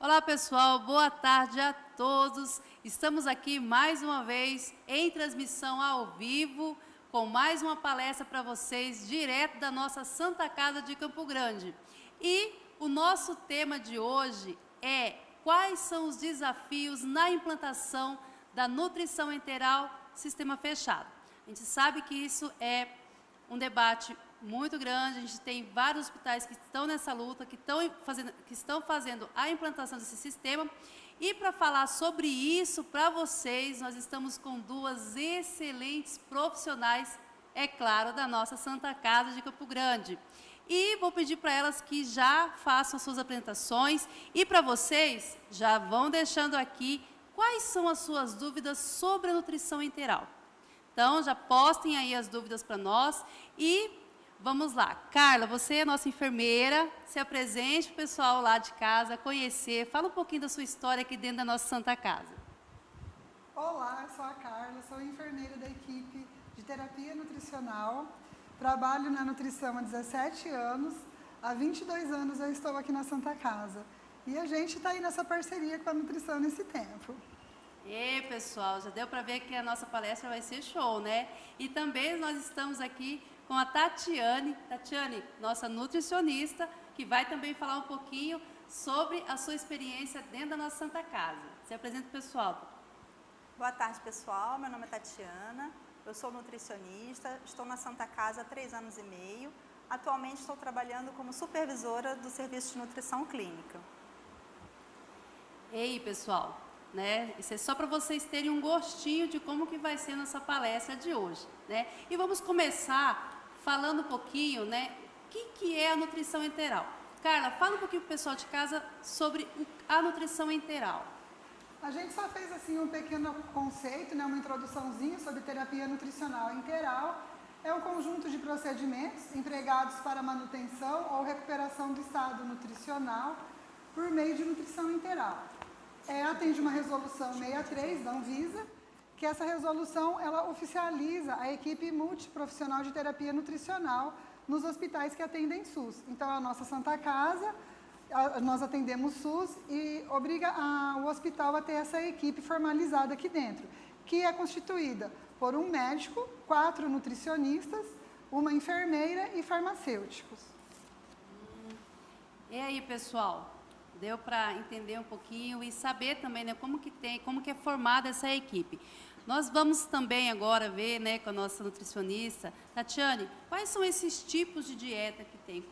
Olá, pessoal, boa tarde a todos. Estamos aqui mais uma vez em transmissão ao vivo com mais uma palestra para vocês, direto da nossa Santa Casa de Campo Grande. E o nosso tema de hoje é: quais são os desafios na implantação da nutrição enteral sistema fechado? A gente sabe que isso é um debate muito grande, a gente tem vários hospitais que estão nessa luta, que estão fazendo a implantação desse sistema. E para falar sobre isso para vocês, nós estamos com duas excelentes profissionais, é claro, da nossa Santa Casa de Campo Grande. E vou pedir para elas que já façam as suas apresentações e para vocês já vão deixando aqui quais são as suas dúvidas sobre a nutrição enteral. Então, já postem aí as dúvidas para nós e vamos lá. Carla, você é a nossa enfermeira, se apresente para o pessoal lá de casa conhecer, fala um pouquinho da sua história aqui dentro da nossa Santa Casa. Olá, eu sou a Carla, sou enfermeira da equipe de terapia nutricional, trabalho na nutrição há 17 anos, há 22 anos eu estou aqui na Santa Casa e a gente está aí nessa parceria com a nutrição nesse tempo. E pessoal, já deu para ver que a nossa palestra vai ser show, né? E também nós estamos aqui com a Tatiane, nossa nutricionista, que vai também falar um pouquinho sobre a sua experiência dentro da nossa Santa Casa. Se apresenta, pessoal. Boa tarde, pessoal. Meu nome é Tatiana, eu sou nutricionista, estou na Santa Casa há 3 anos e meio. Atualmente estou trabalhando como supervisora do serviço de nutrição clínica. Ei, pessoal, né? Isso é só para vocês terem um gostinho de como que vai ser nossa palestra de hoje, né? E vamos começar falando um pouquinho, né? O que é a nutrição enteral? Carla, fala um pouquinho para o pessoal de casa sobre a nutrição enteral. A gente só fez assim um pequeno conceito, né, uma introduçãozinha sobre terapia nutricional enteral. É um conjunto de procedimentos empregados para manutenção ou recuperação do estado nutricional por meio de nutrição enteral. Atende uma resolução 63 da Anvisa, que essa resolução ela oficializa a equipe multiprofissional de terapia nutricional nos hospitais que atendem SUS. Então, a nossa Santa Casa, nós atendemos SUS e obriga o hospital a ter essa equipe formalizada aqui dentro, que é constituída por um médico, 4 nutricionistas, uma enfermeira e farmacêuticos. E aí, pessoal? Deu para entender um pouquinho e saber também, né, como que é formada essa equipe. Nós vamos também agora ver, né, com a nossa nutricionista, Tatiane, quais são esses tipos de dieta que tem,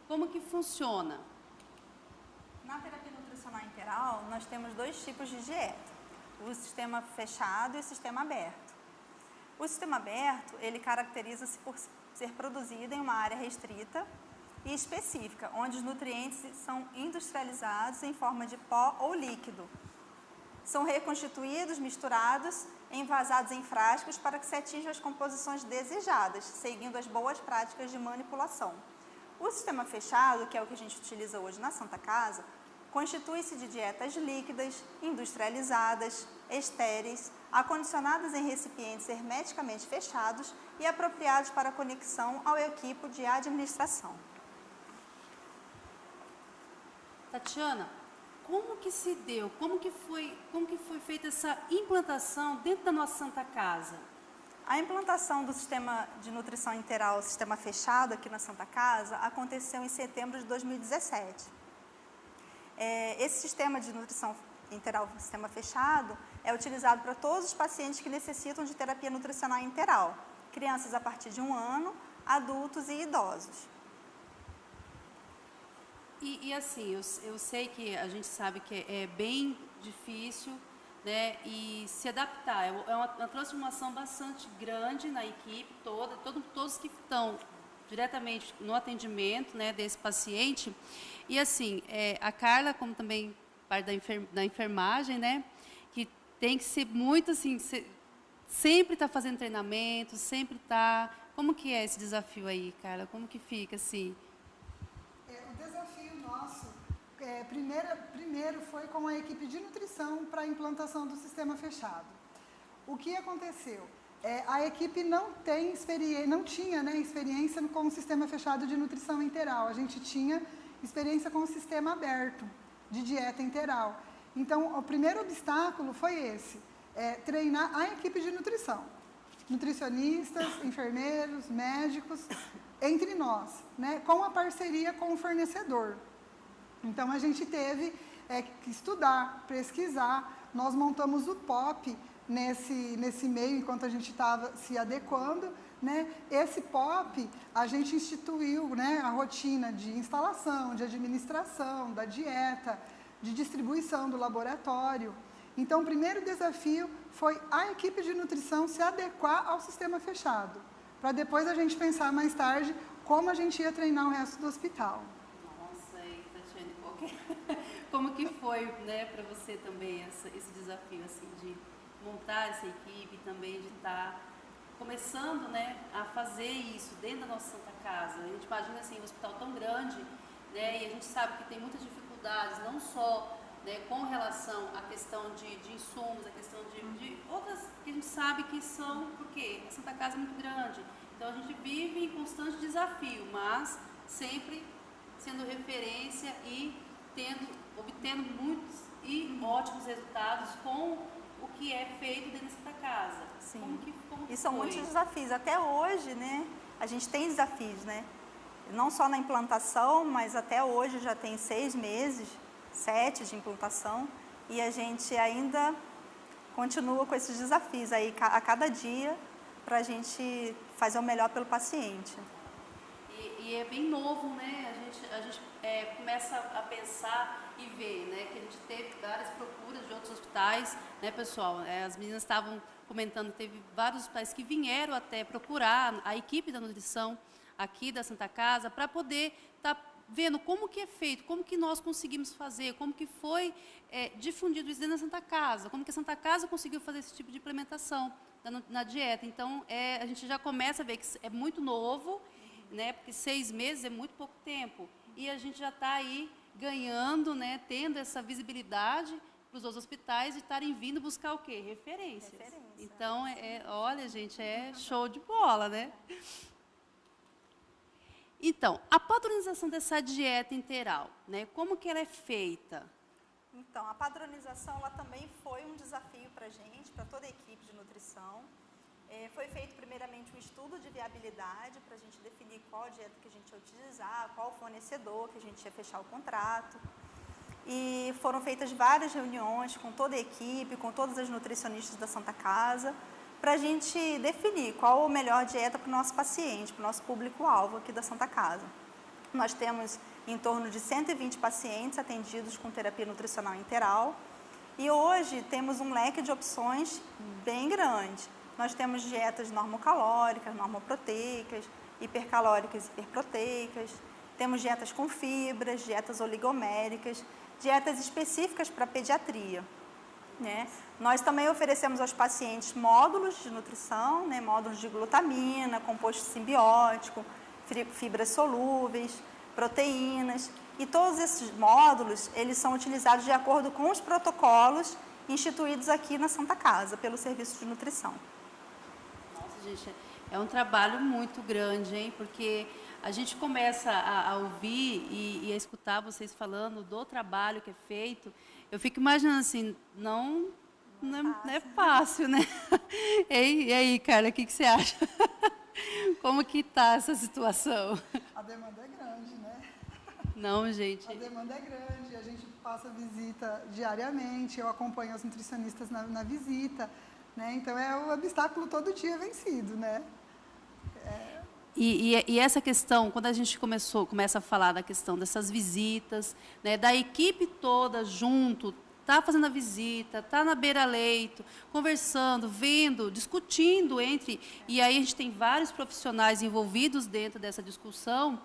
como que funciona? Na terapia nutricional enteral, nós temos 2 tipos de dieta, o sistema fechado e o sistema aberto. O sistema aberto, ele caracteriza-se por ser produzido em uma área restrita e específica, onde os nutrientes são industrializados em forma de pó ou líquido. São reconstituídos, misturados, envasados em frascos para que se atinjam as composições desejadas, seguindo as boas práticas de manipulação. O sistema fechado, que é o que a gente utiliza hoje na Santa Casa, constitui-se de dietas líquidas, industrializadas, estéreis, acondicionadas em recipientes hermeticamente fechados e apropriados para conexão ao equipo de administração. Tatiana, como que se deu, como que foi feita essa implantação dentro da nossa Santa Casa? A implantação do sistema de nutrição enteral, sistema fechado aqui na Santa Casa, aconteceu em setembro de 2017. Esse sistema de nutrição enteral, sistema fechado, é utilizado para todos os pacientes que necessitam de terapia nutricional enteral, crianças a partir de 1 ano, adultos e idosos. E assim, eu sei que a gente sabe que é bem difícil, né, e se adaptar, é uma transformação bastante grande na equipe toda, todos que estão diretamente no atendimento, né, desse paciente. E assim, a Carla, como também parte da enfermagem, né, que tem que ser muito assim, sempre está fazendo treinamento, sempre está... Como que é esse desafio aí, Carla? Como que fica assim? O desafio nosso, primeiro foi com a equipe de nutrição para a implantação do sistema fechado. O que aconteceu? A equipe não tinha, né, experiência com o sistema fechado de nutrição enteral. A gente tinha experiência com o sistema aberto. de dieta enteral. Então, o primeiro obstáculo foi esse, treinar a equipe de nutrição. Nutricionistas, enfermeiros, médicos, entre nós, né, com a parceria com o fornecedor. Então, a gente teve que estudar, pesquisar, nós montamos o POP nesse meio, enquanto a gente estava se adequando, né? Esse POP, a gente instituiu, né, a rotina de instalação, de administração, da dieta, de distribuição do laboratório. Então, o primeiro desafio foi a equipe de nutrição se adequar ao sistema fechado, para depois a gente pensar mais tarde como a gente ia treinar o resto do hospital. Nossa, e Tatiane, como que foi, né, para você também esse desafio assim, de montar essa equipe, também de estar começando, né, a fazer isso dentro da nossa Santa Casa? A gente imagina assim, um hospital tão grande, né, e a gente sabe que tem muitas dificuldades, não só, né, com relação à questão de insumos, a questão de outras que a gente sabe que são, porque a Santa Casa é muito grande, então a gente vive em constante desafio, mas sempre sendo referência e obtendo muitos e ótimos resultados com o que é feito dentro da Santa Casa. Sim. Como que e são foi? muitos desafios. Até hoje, né, a gente tem desafios, né? Não só na implantação, mas até hoje já tem 6 meses, 7 de implantação, e a gente ainda continua com esses desafios aí a cada dia para a gente fazer o melhor pelo paciente. E é bem novo, né? A gente começa a pensar e ver, né, que a gente teve várias procuras de outros hospitais, né, pessoal? As meninas estavam comentando, teve vários hospitais que vieram até procurar a equipe da nutrição aqui da Santa Casa para poder estar vendo como que é feito, como que nós conseguimos fazer, como que foi difundido isso dentro da Santa Casa, como que a Santa Casa conseguiu fazer esse tipo de implementação na dieta. Então, a gente já começa a ver que é muito novo, né, porque 6 meses é muito pouco tempo, e a gente já está aí ganhando, né, tendo essa visibilidade para os outros hospitais de estarem vindo buscar o quê? Referências. Então, olha, gente, é show de bola, né? Então, a padronização dessa dieta integral, né, como que ela é feita? Então, a padronização ela também foi um desafio para a gente, para toda a equipe de nutrição. Foi feito primeiramente um estudo de viabilidade para a gente definir qual dieta que a gente ia utilizar, qual fornecedor que a gente ia fechar o contrato. E foram feitas várias reuniões com toda a equipe, com todas as nutricionistas da Santa Casa, para a gente definir qual a melhor dieta para o nosso paciente, para o nosso público-alvo aqui da Santa Casa. Nós temos em torno de 120 pacientes atendidos com terapia nutricional integral e hoje temos um leque de opções bem grande. Nós temos dietas normocalóricas, normoproteicas, hipercalóricas e hiperproteicas, temos dietas com fibras, dietas oligoméricas, dietas específicas para pediatria, né? Nós também oferecemos aos pacientes módulos de nutrição, né? Módulos de glutamina, composto simbiótico, fibras solúveis, proteínas, e todos esses módulos, eles são utilizados de acordo com os protocolos instituídos aqui na Santa Casa, pelo Serviço de Nutrição. Nossa, gente, é um trabalho muito grande, hein? Porque a gente começa a ouvir e a escutar vocês falando do trabalho que é feito, eu fico imaginando assim, não é fácil, né? E aí, Carla, o que você acha? Como que está essa situação? A demanda é grande, né? Não, gente. A demanda é grande, a gente passa visita diariamente, eu acompanho os nutricionistas na visita, né? Então é o obstáculo todo dia vencido, né? E essa questão, quando a gente começa a falar da questão dessas visitas, né, da equipe toda junto, tá fazendo a visita, tá na beira-leito, conversando, vendo, discutindo e aí a gente tem vários profissionais envolvidos dentro dessa discussão,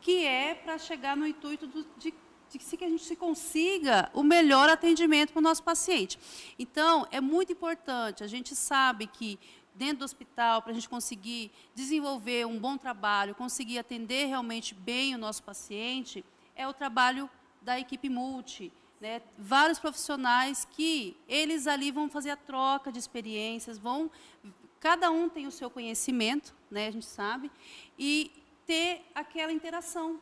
que é para chegar no intuito de que a gente consiga o melhor atendimento para o nosso paciente. Então, é muito importante, a gente sabe que dentro do hospital, para a gente conseguir desenvolver um bom trabalho, conseguir atender realmente bem o nosso paciente, é o trabalho da equipe multi, né? Vários profissionais que eles ali vão fazer a troca de experiências, cada um tem o seu conhecimento, né, a gente sabe, e ter aquela interação,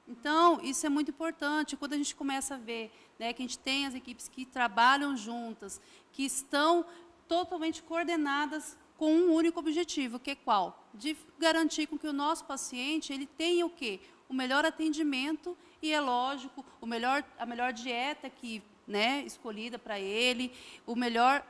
Então, isso é muito importante. Quando a gente começa a ver, né, que a gente tem as equipes que trabalham juntas, que estão totalmente coordenadas com um único objetivo, que é qual? De garantir com que o nosso paciente ele tenha o quê? O melhor atendimento e, é lógico, a melhor dieta que, né, escolhida para ele, o melhor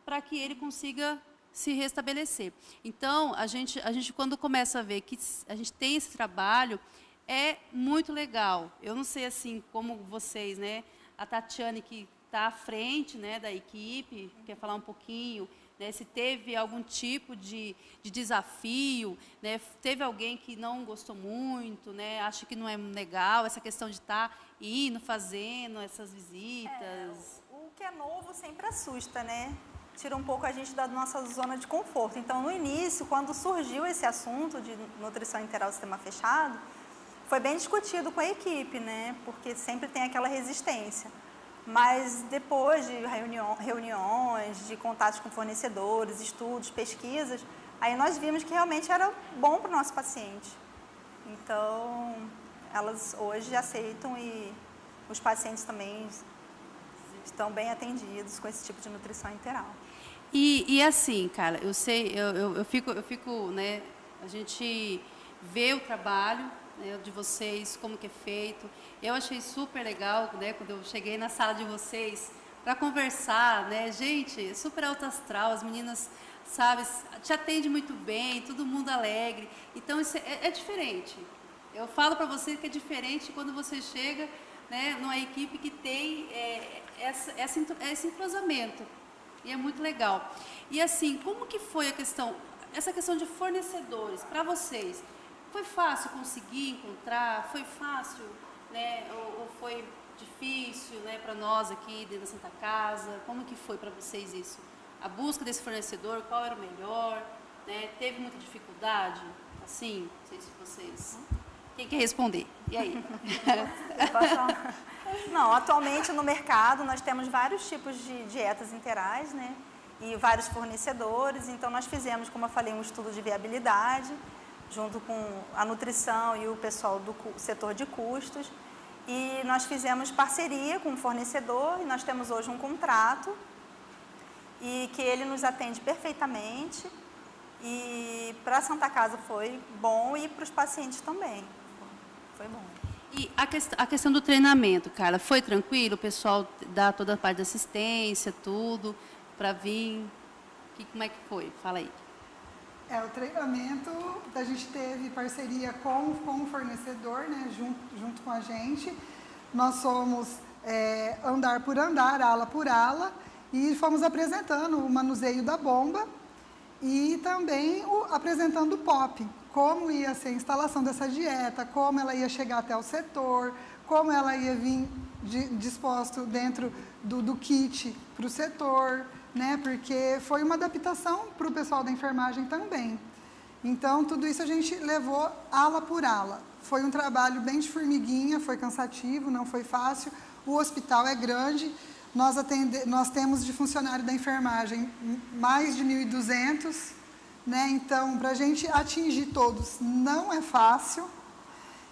para que ele consiga se restabelecer. Então, a gente quando começa a ver que a gente tem esse trabalho, é muito legal. Eu não sei assim como vocês, né? A Tatiane, que está à frente, né, da equipe, quer falar um pouquinho, né, se teve algum tipo de desafio, né, teve alguém que não gostou muito, né, acha que não é legal essa questão de estar indo, fazendo essas visitas. O que é novo sempre assusta, né? Tira um pouco a gente da nossa zona de conforto. Então, no início, quando surgiu esse assunto de nutrição integral sistema fechado, foi bem discutido com a equipe, né? Porque sempre tem aquela resistência. Mas depois de reuniões, de contatos com fornecedores, estudos, pesquisas, aí nós vimos que realmente era bom para o nosso paciente. Então, elas hoje aceitam e os pacientes também estão bem atendidos com esse tipo de nutrição integral. E assim, cara, eu sei, eu fico, né, a gente vê o trabalho, né, de vocês, como que é feito. Eu achei super legal, né, quando eu cheguei na sala de vocês para conversar, né, gente, super alto astral, as meninas, sabe, te atendem muito bem, todo mundo alegre. Então, isso é diferente. Eu falo para vocês que é diferente quando você chega, né, numa equipe que tem esse entrosamento. E é muito legal. E assim, como que foi essa questão de fornecedores para vocês? Foi fácil conseguir encontrar? Foi fácil, né? Ou foi difícil, né, para nós aqui dentro da Santa Casa? Como que foi para vocês isso? A busca desse fornecedor, qual era o melhor? Né? Teve muita dificuldade? Assim, não sei se vocês... Quem quer responder? E aí? Não, atualmente no mercado nós temos vários tipos de dietas integrais, né? E vários fornecedores. Então nós fizemos, como eu falei, um estudo de viabilidade, junto com a nutrição e o pessoal do setor de custos. E nós fizemos parceria com o fornecedor e nós temos hoje um contrato e que ele nos atende perfeitamente. E para a Santa Casa foi bom e para os pacientes também. Foi bom. E a questão do treinamento, cara, foi tranquilo? O pessoal dá toda a parte de assistência, tudo, para vir? Como é que foi? Fala aí. O treinamento, a gente teve parceria com o fornecedor, né, junto com a gente. Nós somos andar por andar, ala por ala, e fomos apresentando o manuseio da bomba e também apresentando o POP, como ia ser a instalação dessa dieta, como ela ia chegar até o setor, como ela ia vir disposto dentro do kit para o setor, né? Porque foi uma adaptação para o pessoal da enfermagem também. Então, tudo isso a gente levou ala por ala. Foi um trabalho bem de formiguinha, foi cansativo, não foi fácil. O hospital é grande, nós temos de funcionário da enfermagem mais de 1.200, né? Então, para a gente atingir todos não é fácil.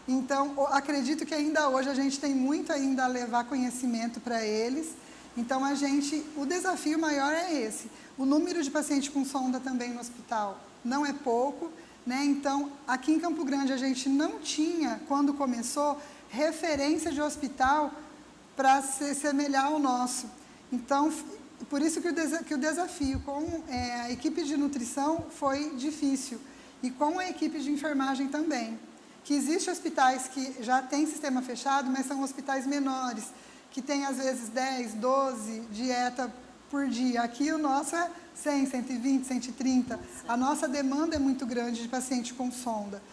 Então, acredito que ainda hoje a gente tem muito ainda a levar conhecimento para eles. Então, o desafio maior é esse. O número de pacientes com sonda também no hospital não é pouco, né? Então, aqui em Campo Grande a gente não tinha, quando começou, referência de hospital para se semelhar ao nosso. Então, por isso que o desafio com a equipe de nutrição foi difícil. E com a equipe de enfermagem também. Que existem hospitais que já têm sistema fechado, mas são hospitais menores, que tem às vezes 10, 12 dieta por dia. Aqui o nosso é 100, 120, 130. A nossa demanda é muito grande de paciente com sonda.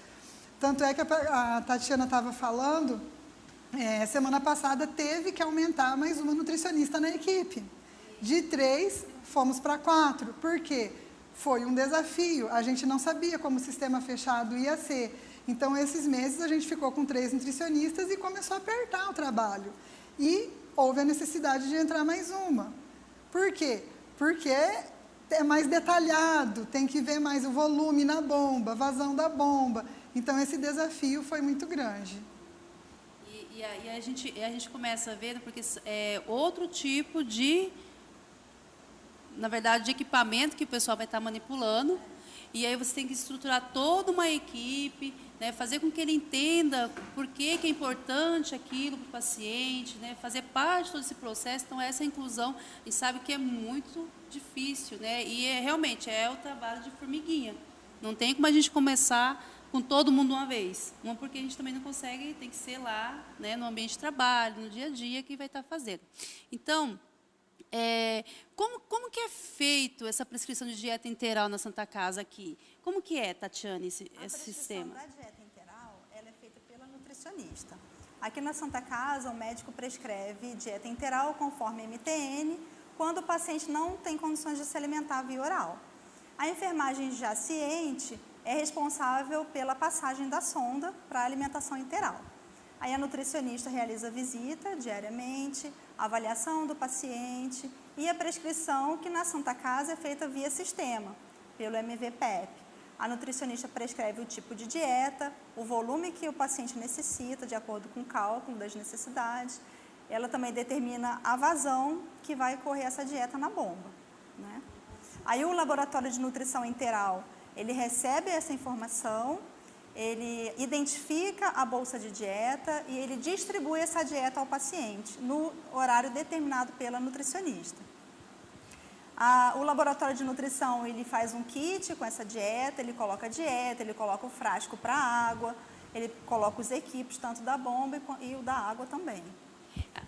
Tanto é que a Tatiana estava falando, semana passada teve que aumentar mais uma nutricionista na equipe. De 3, fomos para 4. Por quê? Foi um desafio. A gente não sabia como o sistema fechado ia ser. Então, esses meses, a gente ficou com 3 nutricionistas e começou a apertar o trabalho. E houve a necessidade de entrar mais uma. Por quê? Porque é mais detalhado, tem que ver mais o volume na bomba, vazão da bomba. Então, esse desafio foi muito grande. E a gente começa a ver, porque é outro tipo de, na verdade, de equipamento que o pessoal vai estar manipulando. E aí você tem que estruturar toda uma equipe, né, fazer com que ele entenda por que é importante aquilo para o paciente, né, fazer parte de todo esse processo. Então, essa inclusão, a gente sabe que é muito difícil, né, e realmente é o trabalho de formiguinha. Não tem como a gente começar com todo mundo uma vez. Uma porque a gente também não consegue, tem que ser lá, né, no ambiente de trabalho, no dia a dia, que vai estar fazendo. Então, como que é feito essa prescrição de dieta integral na Santa Casa aqui? Como que é, Tatiane, esse sistema? A prescrição da dieta integral, ela é feita pela nutricionista. Aqui na Santa Casa, o médico prescreve dieta integral conforme MTN, quando o paciente não tem condições de se alimentar via oral. A enfermagem já ciente é responsável pela passagem da sonda para a alimentação integral. Aí a nutricionista realiza a visita diariamente, a avaliação do paciente e a prescrição, que na Santa Casa é feita via sistema, pelo MVPEP. A nutricionista prescreve o tipo de dieta, o volume que o paciente necessita, de acordo com o cálculo das necessidades. Ela também determina a vazão que vai correr essa dieta na bomba, né? Aí o laboratório de nutrição integral, ele recebe essa informação, ele identifica a bolsa de dieta e ele distribui essa dieta ao paciente no horário determinado pela nutricionista. O laboratório de nutrição, ele faz um kit com essa dieta, ele coloca a dieta, ele coloca o frasco para água, ele coloca os equipes, tanto da bomba e o da água também.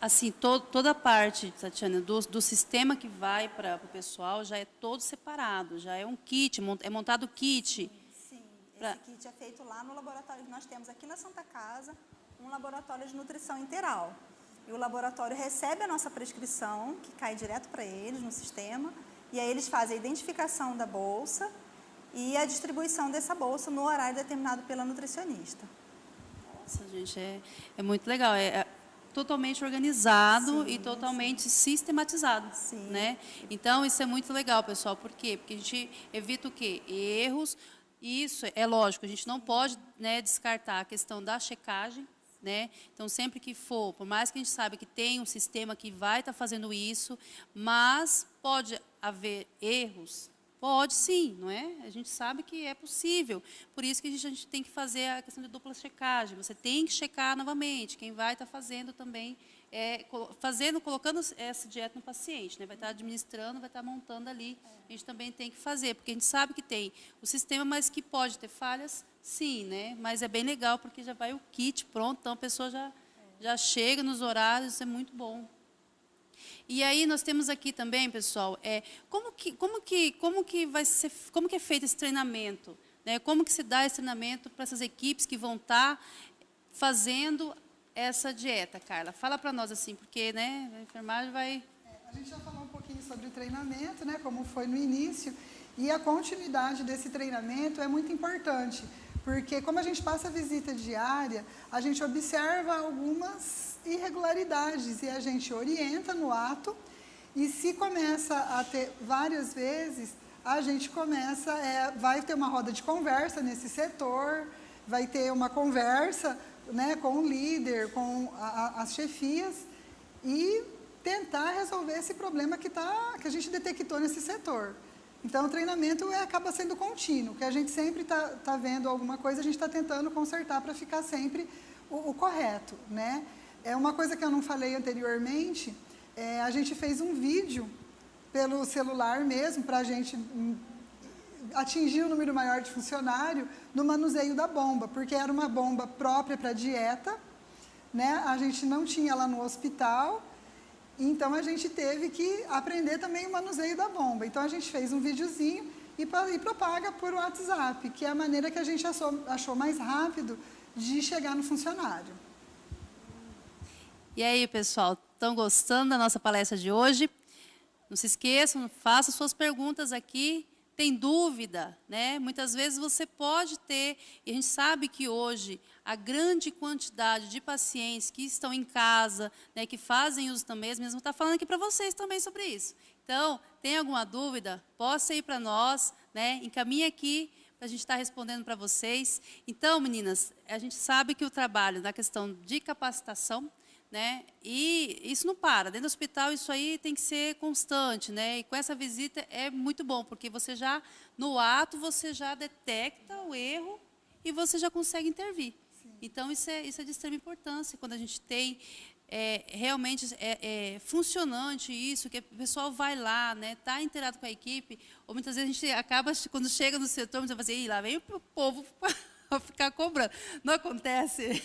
Assim, toda a parte, Tatiana, do sistema que vai para o pessoal já é todo separado, já é um kit, é montado o kit. Sim, esse kit é feito lá no laboratório que nós temos aqui na Santa Casa, um laboratório de nutrição integral. E o laboratório recebe a nossa prescrição, que cai direto para eles no sistema, e aí eles fazem a identificação da bolsa e a distribuição dessa bolsa no horário determinado pela nutricionista. Nossa, gente, é muito legal. É totalmente organizado. Sim, e totalmente sistematizado, sim, né? Então, isso é muito legal, pessoal. Por quê? Porque a gente evita o quê? Erros. Isso é lógico, a gente não pode, né, descartar a questão da checagem, né? Então, sempre que for, por mais que a gente saiba que tem um sistema que vai estar fazendo isso, mas pode haver erros. Pode sim, não é? A gente sabe que é possível. Por isso que a gente tem que fazer a questão de dupla checagem. Você tem que checar novamente. Quem vai estar fazendo também, colocando essa dieta no paciente, né? Vai estar administrando, vai estar montando ali. A gente também tem que fazer, porque a gente sabe que tem o sistema, mas que pode ter falhas, sim, né? Mas é bem legal, porque já vai o kit pronto, então a pessoa já chega nos horários, isso é muito bom. E aí nós temos aqui também, pessoal, como que é feito esse treinamento, né? Como que se dá esse treinamento para essas equipes que vão estar fazendo essa dieta, Carla? Fala para nós assim, porque, né, a enfermagem vai... A gente já falou um pouquinho sobre o treinamento, né, como foi no início, e a continuidade desse treinamento é muito importante, porque como a gente passa a visita diária, a gente observa algumas irregularidades e a gente orienta no ato, e se começa a ter várias vezes, a gente vai ter uma roda de conversa nesse setor, vai ter uma conversa, né, com o líder, com as chefias, e tentar resolver esse problema que a gente detectou nesse setor. Então, o treinamento acaba sendo contínuo, que a gente sempre está vendo alguma coisa, a gente está tentando consertar para ficar sempre o correto, né? Uma coisa que eu não falei anteriormente, a gente fez um vídeo pelo celular mesmo, para a gente atingir um número maior de funcionário no manuseio da bomba, porque era uma bomba própria para dieta, né? A gente não tinha lá no hospital, então a gente teve que aprender também o manuseio da bomba. Então a gente fez um videozinho e propaga por WhatsApp, que é a maneira que a gente achou mais rápido de chegar no funcionário. E aí, pessoal, estão gostando da nossa palestra de hoje? Não se esqueçam, façam suas perguntas aqui. Tem dúvida, né? Muitas vezes você pode ter, e a gente sabe que hoje a grande quantidade de pacientes que estão em casa, né, que fazem uso também, mesmo está falando aqui para vocês também sobre isso. Então, tem alguma dúvida? Possa ir para nós, né? Encaminhe aqui para a gente estar respondendo para vocês. Então, meninas, a gente sabe que o trabalho na questão de capacitação, né, e isso não para. Dentro do hospital, isso aí tem que ser constante, né? E com essa visita é muito bom, porque você já, no ato, você já detecta o erro e você já consegue intervir. Então, isso é de extrema importância, quando a gente tem realmente funcionante isso, que o pessoal vai lá, né, está inteirado com a equipe, ou muitas vezes a gente acaba, quando chega no setor, muitas vezes, "Ih, lá vem o povo para ficar cobrando." Não acontece?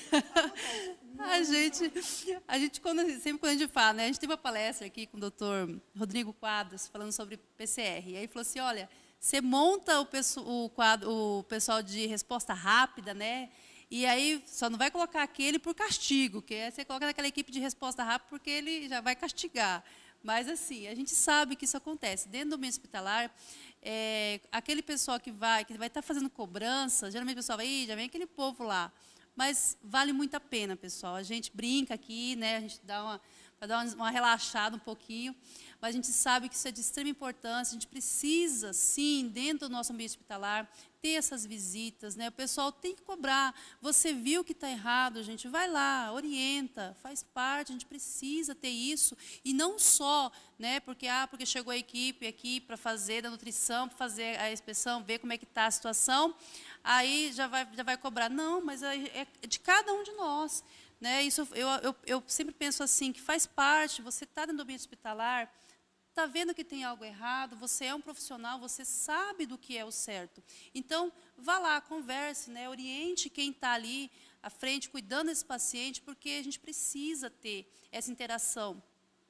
Sempre quando a gente fala, né, a gente teve uma palestra aqui com o doutor Rodrigo Quadros, falando sobre PCR, e aí ele falou assim, olha, você monta o pessoal de resposta rápida, né? E aí só não vai colocar aquele por castigo, que você coloca naquela equipe de resposta rápida porque ele já vai castigar. Mas, assim, a gente sabe que isso acontece. Dentro do meio hospitalar, aquele pessoal que vai estar fazendo cobrança, geralmente o pessoal vai, já vem aquele povo lá. Mas vale muito a pena, pessoal. A gente brinca aqui, né? A gente dá uma relaxada um pouquinho, mas a gente sabe que isso é de extrema importância. A gente precisa, sim, dentro do nosso ambiente hospitalar, ter essas visitas, né? O pessoal tem que cobrar. Você viu que está errado, gente, vai lá, orienta, faz parte. A gente precisa ter isso e não só, né? Porque chegou a equipe aqui para fazer da nutrição, para fazer a inspeção, ver como é que está a situação, aí já vai cobrar. Não, mas é de cada um de nós, né? Isso eu sempre penso assim, que faz parte. Você está dentro do ambiente hospitalar, está vendo que tem algo errado, você é um profissional, você sabe do que é o certo. Então, vá lá, converse, né, oriente quem está ali à frente, cuidando desse paciente, porque a gente precisa ter essa interação.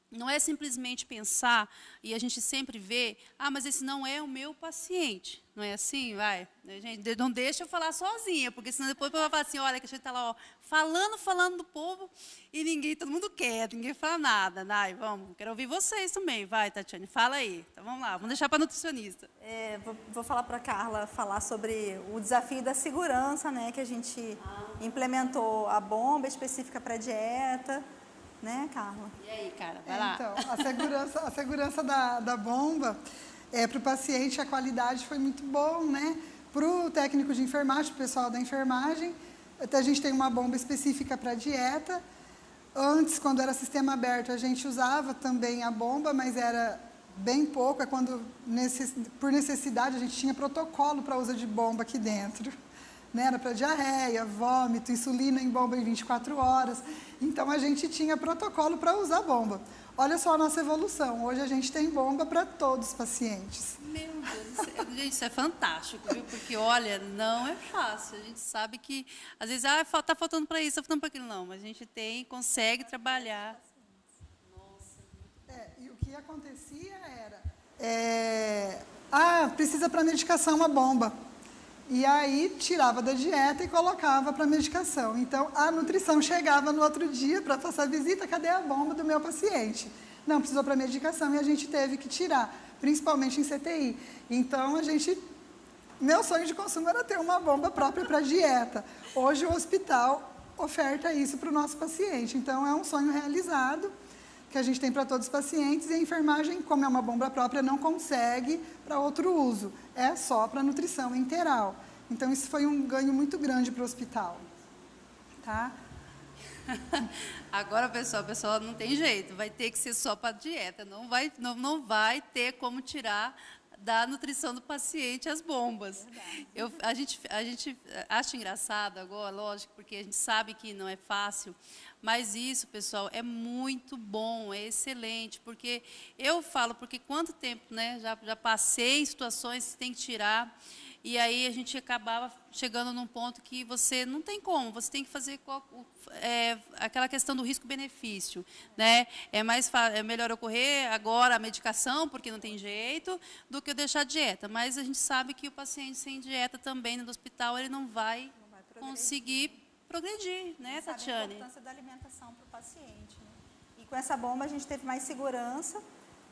Não é simplesmente pensar, e a gente sempre vê, mas esse não é o meu paciente. Não é assim? Vai. Gente, não deixa eu falar sozinha, porque senão depois vai falar assim, olha, que a gente está lá, ó, falando do povo, e todo mundo quer, ninguém fala nada. Vamos, quero ouvir vocês também. Vai, Tatiane, fala aí. Então, vamos lá, vamos deixar para a nutricionista. Vou falar para a Carla, falar sobre o desafio da segurança, né, que a gente implementou a bomba específica para dieta. Né, Carla? E aí, cara, vai lá. Então, a segurança da bomba, para o paciente, a qualidade foi muito bom, né? Para o técnico de enfermagem, o pessoal da enfermagem, até a gente tem uma bomba específica para dieta. Antes, quando era sistema aberto, a gente usava também a bomba, mas era bem pouco. Quando, por necessidade, a gente tinha protocolo para uso de bomba aqui dentro. Né? Era para diarreia, vômito, insulina em bomba em 24 horas. Então, a gente tinha protocolo para usar bomba. Olha só a nossa evolução. Hoje, a gente tem bomba para todos os pacientes. Meu Deus, gente, isso é fantástico, viu? Porque, olha, não é fácil. A gente sabe que, às vezes, está faltando para isso, está faltando para aquilo. Não, mas a gente consegue trabalhar. Nossa. E o que acontecia era... precisa para medicação a bomba. E aí, tirava da dieta e colocava para medicação. Então, a nutrição chegava no outro dia para passar a visita, cadê a bomba do meu paciente? Não, precisou para medicação e a gente teve que tirar, principalmente em CTI. Então, meu sonho de consumo era ter uma bomba própria para dieta. Hoje, o hospital oferta isso para o nosso paciente. Então, é um sonho realizado que a gente tem para todos os pacientes, e a enfermagem, como é uma bomba própria, não consegue para outro uso, é só para nutrição integral. Então, isso foi um ganho muito grande para o hospital. Tá? Agora, pessoal, não tem jeito, vai ter que ser só para dieta, não vai ter como tirar da nutrição do paciente as bombas. A gente acha engraçado agora, lógico, porque a gente sabe que não é fácil, mas isso, pessoal, é muito bom, é excelente, porque eu falo, porque quanto tempo, né, já passei em situações que tem que tirar, e aí a gente acabava chegando num ponto que você não tem como, você tem que fazer aquela questão do risco-benefício, né? É melhor ocorrer agora a medicação, porque não tem jeito, do que eu deixar a dieta. Mas a gente sabe que o paciente sem dieta também no hospital, ele não vai conseguir progredir, né, Tatiane? Sabe a importância da alimentação para o paciente. Né? E com essa bomba a gente teve mais segurança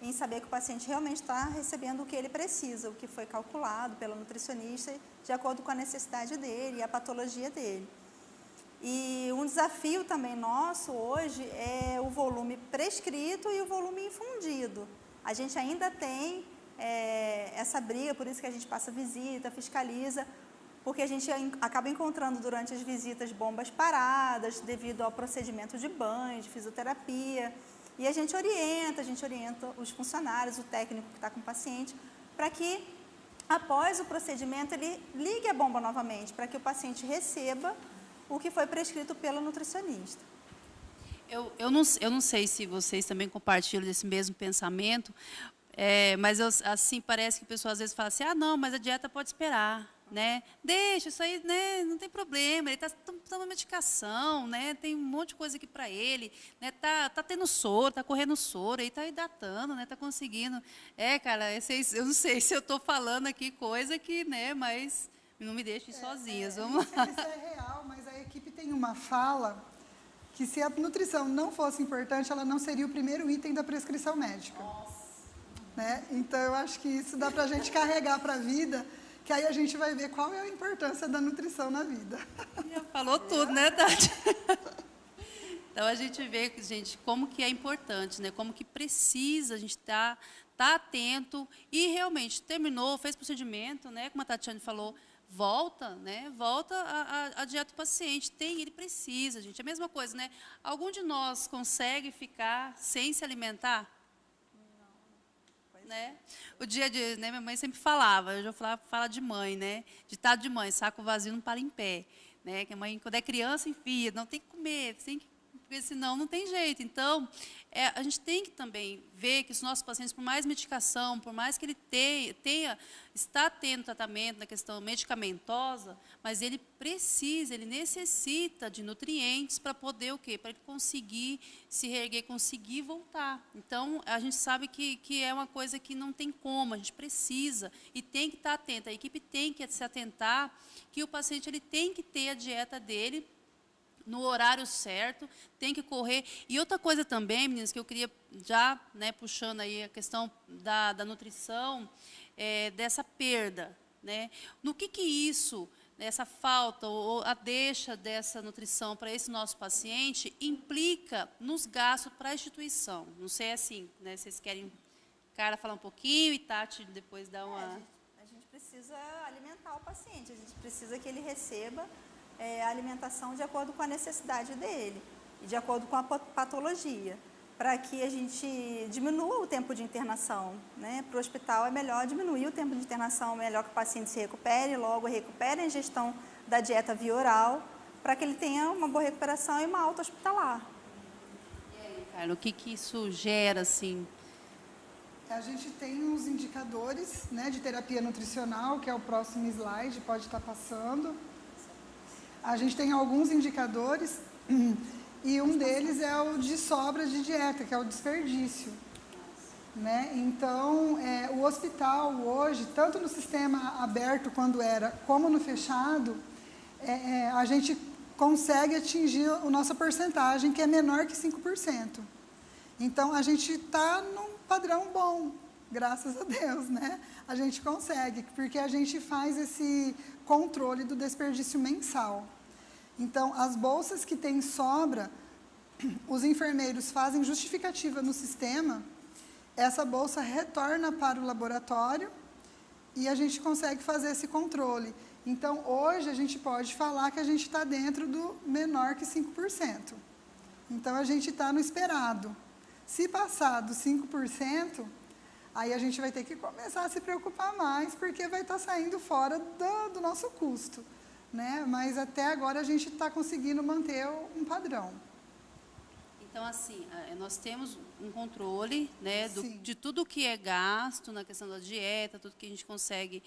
em saber que o paciente realmente está recebendo o que ele precisa, o que foi calculado pelo nutricionista, de acordo com a necessidade dele e a patologia dele. E um desafio também nosso hoje é o volume prescrito e o volume infundido. A gente ainda tem essa briga, por isso que a gente passa visita, fiscaliza, porque a gente acaba encontrando durante as visitas bombas paradas, devido ao procedimento de banho, de fisioterapia, e a gente orienta os funcionários, o técnico que está com o paciente, para que, após o procedimento, ele ligue a bomba novamente, para que o paciente receba o que foi prescrito pelo nutricionista. Eu não sei se vocês também compartilham desse mesmo pensamento, mas assim, parece que o pessoal às vezes fala assim, não, mas a dieta pode esperar, né? Deixa, isso aí, né? Não tem problema, ele está tomando medicação, né? Tem um monte de coisa aqui para ele, né? Tá tendo soro, tá correndo soro, aí tá hidratando, né? Tá conseguindo. Cara, eu não sei se eu estou falando aqui coisa que, né? Mas não me deixem sozinhas, vamos lá. Isso é real, mas a equipe tem uma fala que se a nutrição não fosse importante, ela não seria o primeiro item da prescrição médica. Nossa. Né? Então, eu acho que isso dá para a gente carregar para a vida, que aí a gente vai ver qual é a importância da nutrição na vida. Já falou tudo, né, Tati? Então, a gente vê, gente, como que é importante, né? Como que precisa a gente tá atento e realmente terminou, fez procedimento, né? Como a Tatiane falou, volta, né? Volta a dieta do paciente. Ele precisa, gente. É a mesma coisa, né? Algum de nós consegue ficar sem se alimentar? Não. Né? O dia a dia, né? Minha mãe sempre falava, eu já fala de mãe, né? Ditado de mãe, saco vazio não para em pé, né? Que a mãe, quando é criança, enfia, não tem que comer, tem que, porque senão não tem jeito. Então, a gente tem que também ver que os nossos pacientes, por mais medicação, por mais que ele está tendo tratamento na questão medicamentosa, mas ele necessita de nutrientes para poder o quê? Para ele conseguir se reerguer, conseguir voltar. Então, a gente sabe que é uma coisa que não tem como, a gente precisa e tem que estar atento. A equipe tem que se atentar que o paciente ele tem que ter a dieta dele no horário certo, tem que correr. E outra coisa também, meninas, que eu queria já, né, puxando aí a questão da nutrição, dessa perda, né? No que isso, essa falta ou a deixa dessa nutrição para esse nosso paciente implica nos gastos para a instituição? Não sei assim, né? Vocês querem, Cara, falar um pouquinho e Tati depois dar uma... A gente precisa alimentar o paciente, a gente precisa que ele receba a alimentação de acordo com a necessidade dele e de acordo com a patologia, para que a gente diminua o tempo de internação, né? Para o hospital é melhor diminuir o tempo de internação, é melhor que o paciente se recupere, logo recupere a ingestão da dieta via oral, para que ele tenha uma boa recuperação e uma alta hospitalar. E aí, Carla, o que isso gera, assim? A gente tem uns indicadores, né, de terapia nutricional, que é o próximo slide, pode estar passando. A gente tem alguns indicadores e um deles é o de sobra de dieta, que é o desperdício. Né? Então, o hospital hoje, tanto no sistema aberto quando era, como no fechado, a gente consegue atingir a nossa porcentagem, que é menor que 5%. Então, a gente está num padrão bom, graças a Deus, né? A gente consegue, porque a gente faz esse controle do desperdício mensal. Então, as bolsas que têm sobra, os enfermeiros fazem justificativa no sistema, essa bolsa retorna para o laboratório e a gente consegue fazer esse controle. Então, hoje, a gente pode falar que a gente está dentro do menor que 5%. Então, a gente está no esperado. Se passar dos 5%, aí a gente vai ter que começar a se preocupar mais, porque vai estar saindo fora do nosso custo. Né? Mas até agora a gente está conseguindo manter um padrão. Então, assim, nós temos um controle, né, de tudo que é gasto na questão da dieta, tudo que a gente consegue,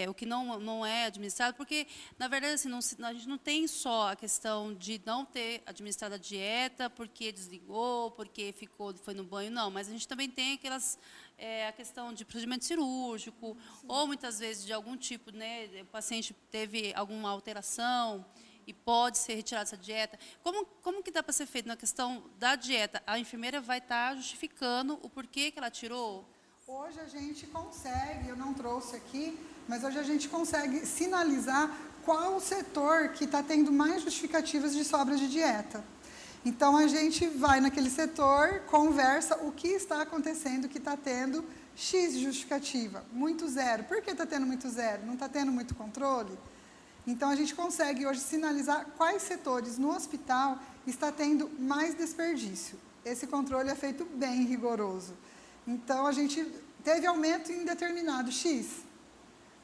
o que não é administrado, porque, na verdade, assim, a gente não tem só a questão de não ter administrado a dieta porque desligou, porque foi no banho, não, mas a gente também tem a questão de procedimento cirúrgico, ou muitas vezes de algum tipo, né, o paciente teve alguma alteração e pode ser retirada essa dieta. Como que dá para ser feito na questão da dieta? A enfermeira vai estar justificando o porquê que ela tirou? Hoje a gente consegue, eu não trouxe aqui, mas hoje a gente consegue sinalizar qual o setor que está tendo mais justificativas de sobra de dieta. Então, a gente vai naquele setor, conversa o que está acontecendo, que está tendo X justificativa, muito zero. Por que está tendo muito zero? Não está tendo muito controle? Então, a gente consegue hoje sinalizar quais setores no hospital está tendo mais desperdício. Esse controle é feito bem rigoroso. Então, a gente teve aumento em determinado X.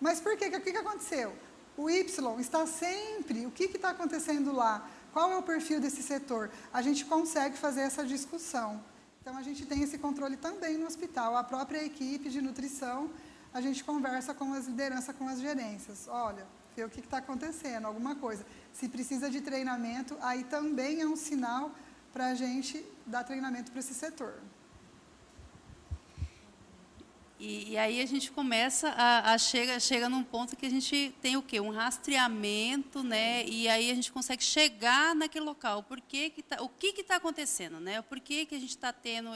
Mas por quê? O que aconteceu? O Y está sempre... O que está acontecendo lá? Qual é o perfil desse setor? A gente consegue fazer essa discussão. Então, a gente tem esse controle também no hospital. A própria equipe de nutrição, a gente conversa com as lideranças, com as gerências. Olha, vê o que está acontecendo, alguma coisa. Se precisa de treinamento, aí também é um sinal para a gente dar treinamento para esse setor. E aí a gente começa chega num ponto que a gente tem o quê? Um rastreamento, né? E aí a gente consegue chegar naquele local. O que está acontecendo, né? Por que a gente está tendo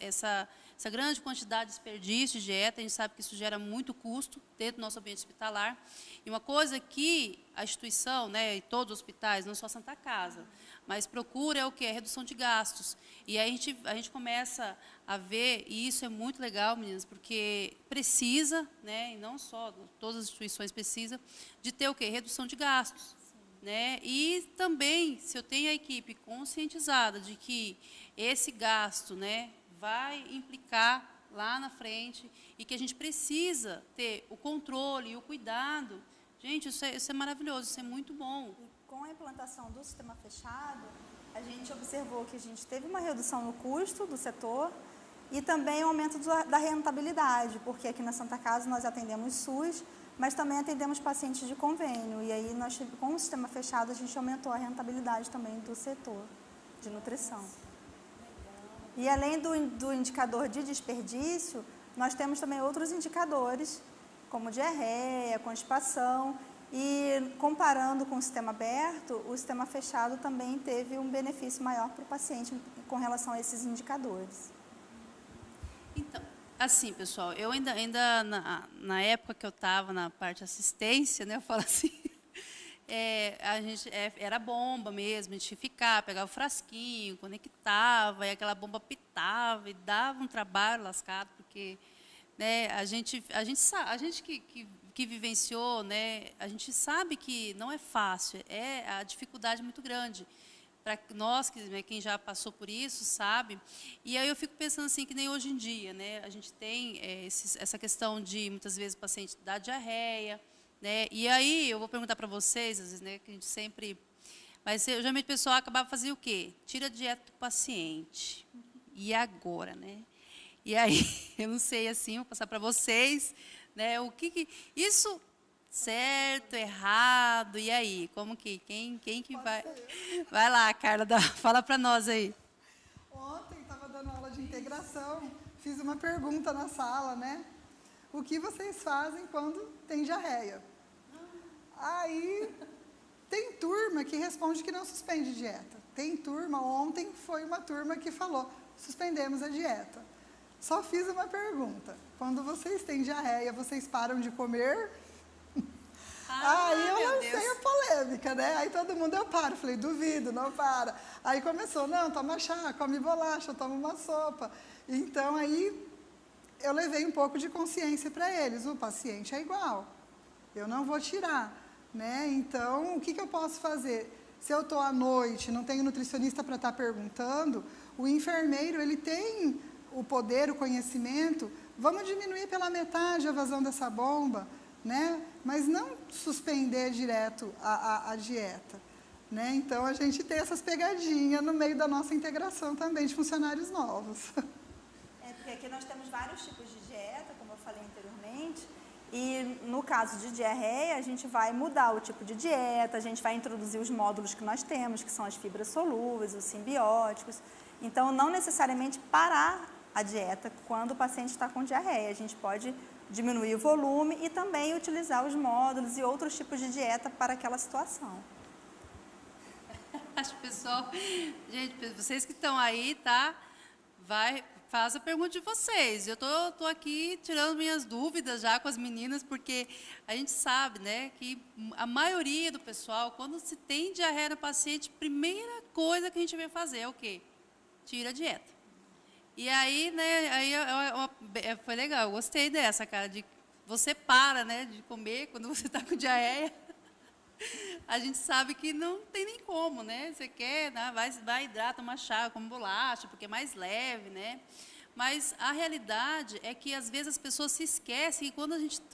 essa grande quantidade de desperdício de dieta? A gente sabe que isso gera muito custo dentro do nosso ambiente hospitalar. E uma coisa que a instituição, né, e todos os hospitais, não só a Santa Casa, mas procura é o quê? A redução de gastos. E aí a gente começa a ver, e isso é muito legal, meninas, porque precisa, né, e não só, todas as instituições precisam, de ter o quê? Redução de gastos. Né? E também, se eu tenho a equipe conscientizada de que esse gasto, né, vai implicar lá na frente e que a gente precisa ter o controle e o cuidado, gente, isso é maravilhoso, isso é muito bom. E com a implantação do sistema fechado, a gente observou que a gente teve uma redução no custo do setor e também um aumento da rentabilidade, porque aqui na Santa Casa nós atendemos SUS, mas também atendemos pacientes de convênio. E aí, com o sistema fechado, a gente aumentou a rentabilidade também do setor de nutrição. E além do indicador de desperdício, nós temos também outros indicadores, como diarreia, constipação. E comparando com o sistema aberto, o sistema fechado também teve um benefício maior para o paciente com relação a esses indicadores. Então, assim, pessoal, eu ainda na época que eu estava na parte de assistência, né, eu falo assim, a gente era bomba mesmo, a gente ficava, pegava o frasquinho, conectava, e aquela bomba pitava e dava um trabalho lascado, porque, né, a gente que vivenciou, né, a gente sabe que não é fácil, a dificuldade muito grande. Para nós, quem já passou por isso, sabe? E aí eu fico pensando assim, que nem hoje em dia, né? A gente tem essa questão de, muitas vezes, o paciente dar diarreia, né? E aí eu vou perguntar para vocês, às vezes, né, que a gente sempre... Mas, geralmente, o pessoal acabava fazendo o quê? Tira a dieta do paciente. E agora, né? E aí, eu não sei, assim, vou passar para vocês, né? O que isso... Certo, errado, e aí? Como que, quem que vai? Vai lá, Carla, fala para nós aí. Ontem estava dando aula de integração, fiz uma pergunta na sala, né? O que vocês fazem quando tem diarreia? Aí, tem turma que responde que não suspende dieta. Tem turma, ontem foi uma turma que falou, suspendemos a dieta. Só fiz uma pergunta, quando vocês têm diarreia, vocês param de comer? Aí eu lancei a polêmica, né? Aí todo mundo, eu paro. Falei, duvido, não para. Aí começou, não, toma chá, come bolacha, toma uma sopa. Então, aí eu levei um pouco de consciência para eles. O paciente é igual, eu não vou tirar, né? Então, o que eu posso fazer? Se eu estou à noite, não tenho nutricionista para estar perguntando, o enfermeiro, ele tem o poder, o conhecimento, vamos diminuir pela metade a vazão dessa bomba, né? Mas não suspender direto a dieta, né? Então, a gente tem essas pegadinhas no meio da nossa integração também de funcionários novos. Porque aqui nós temos vários tipos de dieta, como eu falei anteriormente, e no caso de diarreia, a gente vai mudar o tipo de dieta, a gente vai introduzir os módulos que nós temos, que são as fibras solúveis, os simbióticos. Então, não necessariamente parar a dieta quando o paciente está com diarreia, a gente pode diminuir o volume e também utilizar os módulos e outros tipos de dieta para aquela situação. Acho, pessoal, gente, vocês que estão aí, tá? Faz a pergunta de vocês. Eu tô aqui tirando minhas dúvidas já com as meninas, porque a gente sabe, né, que a maioria do pessoal, quando se tem diarreia no paciente, primeira coisa que a gente vai fazer é o quê? Tira a dieta. E aí, né, foi legal, eu gostei dessa, cara, de você para, né, de comer quando você está com diarreia. A gente sabe que não tem nem como, né? Você quer, né? Vai hidrata uma chá como bolacha, porque é mais leve, né? Mas a realidade é que às vezes as pessoas se esquecem que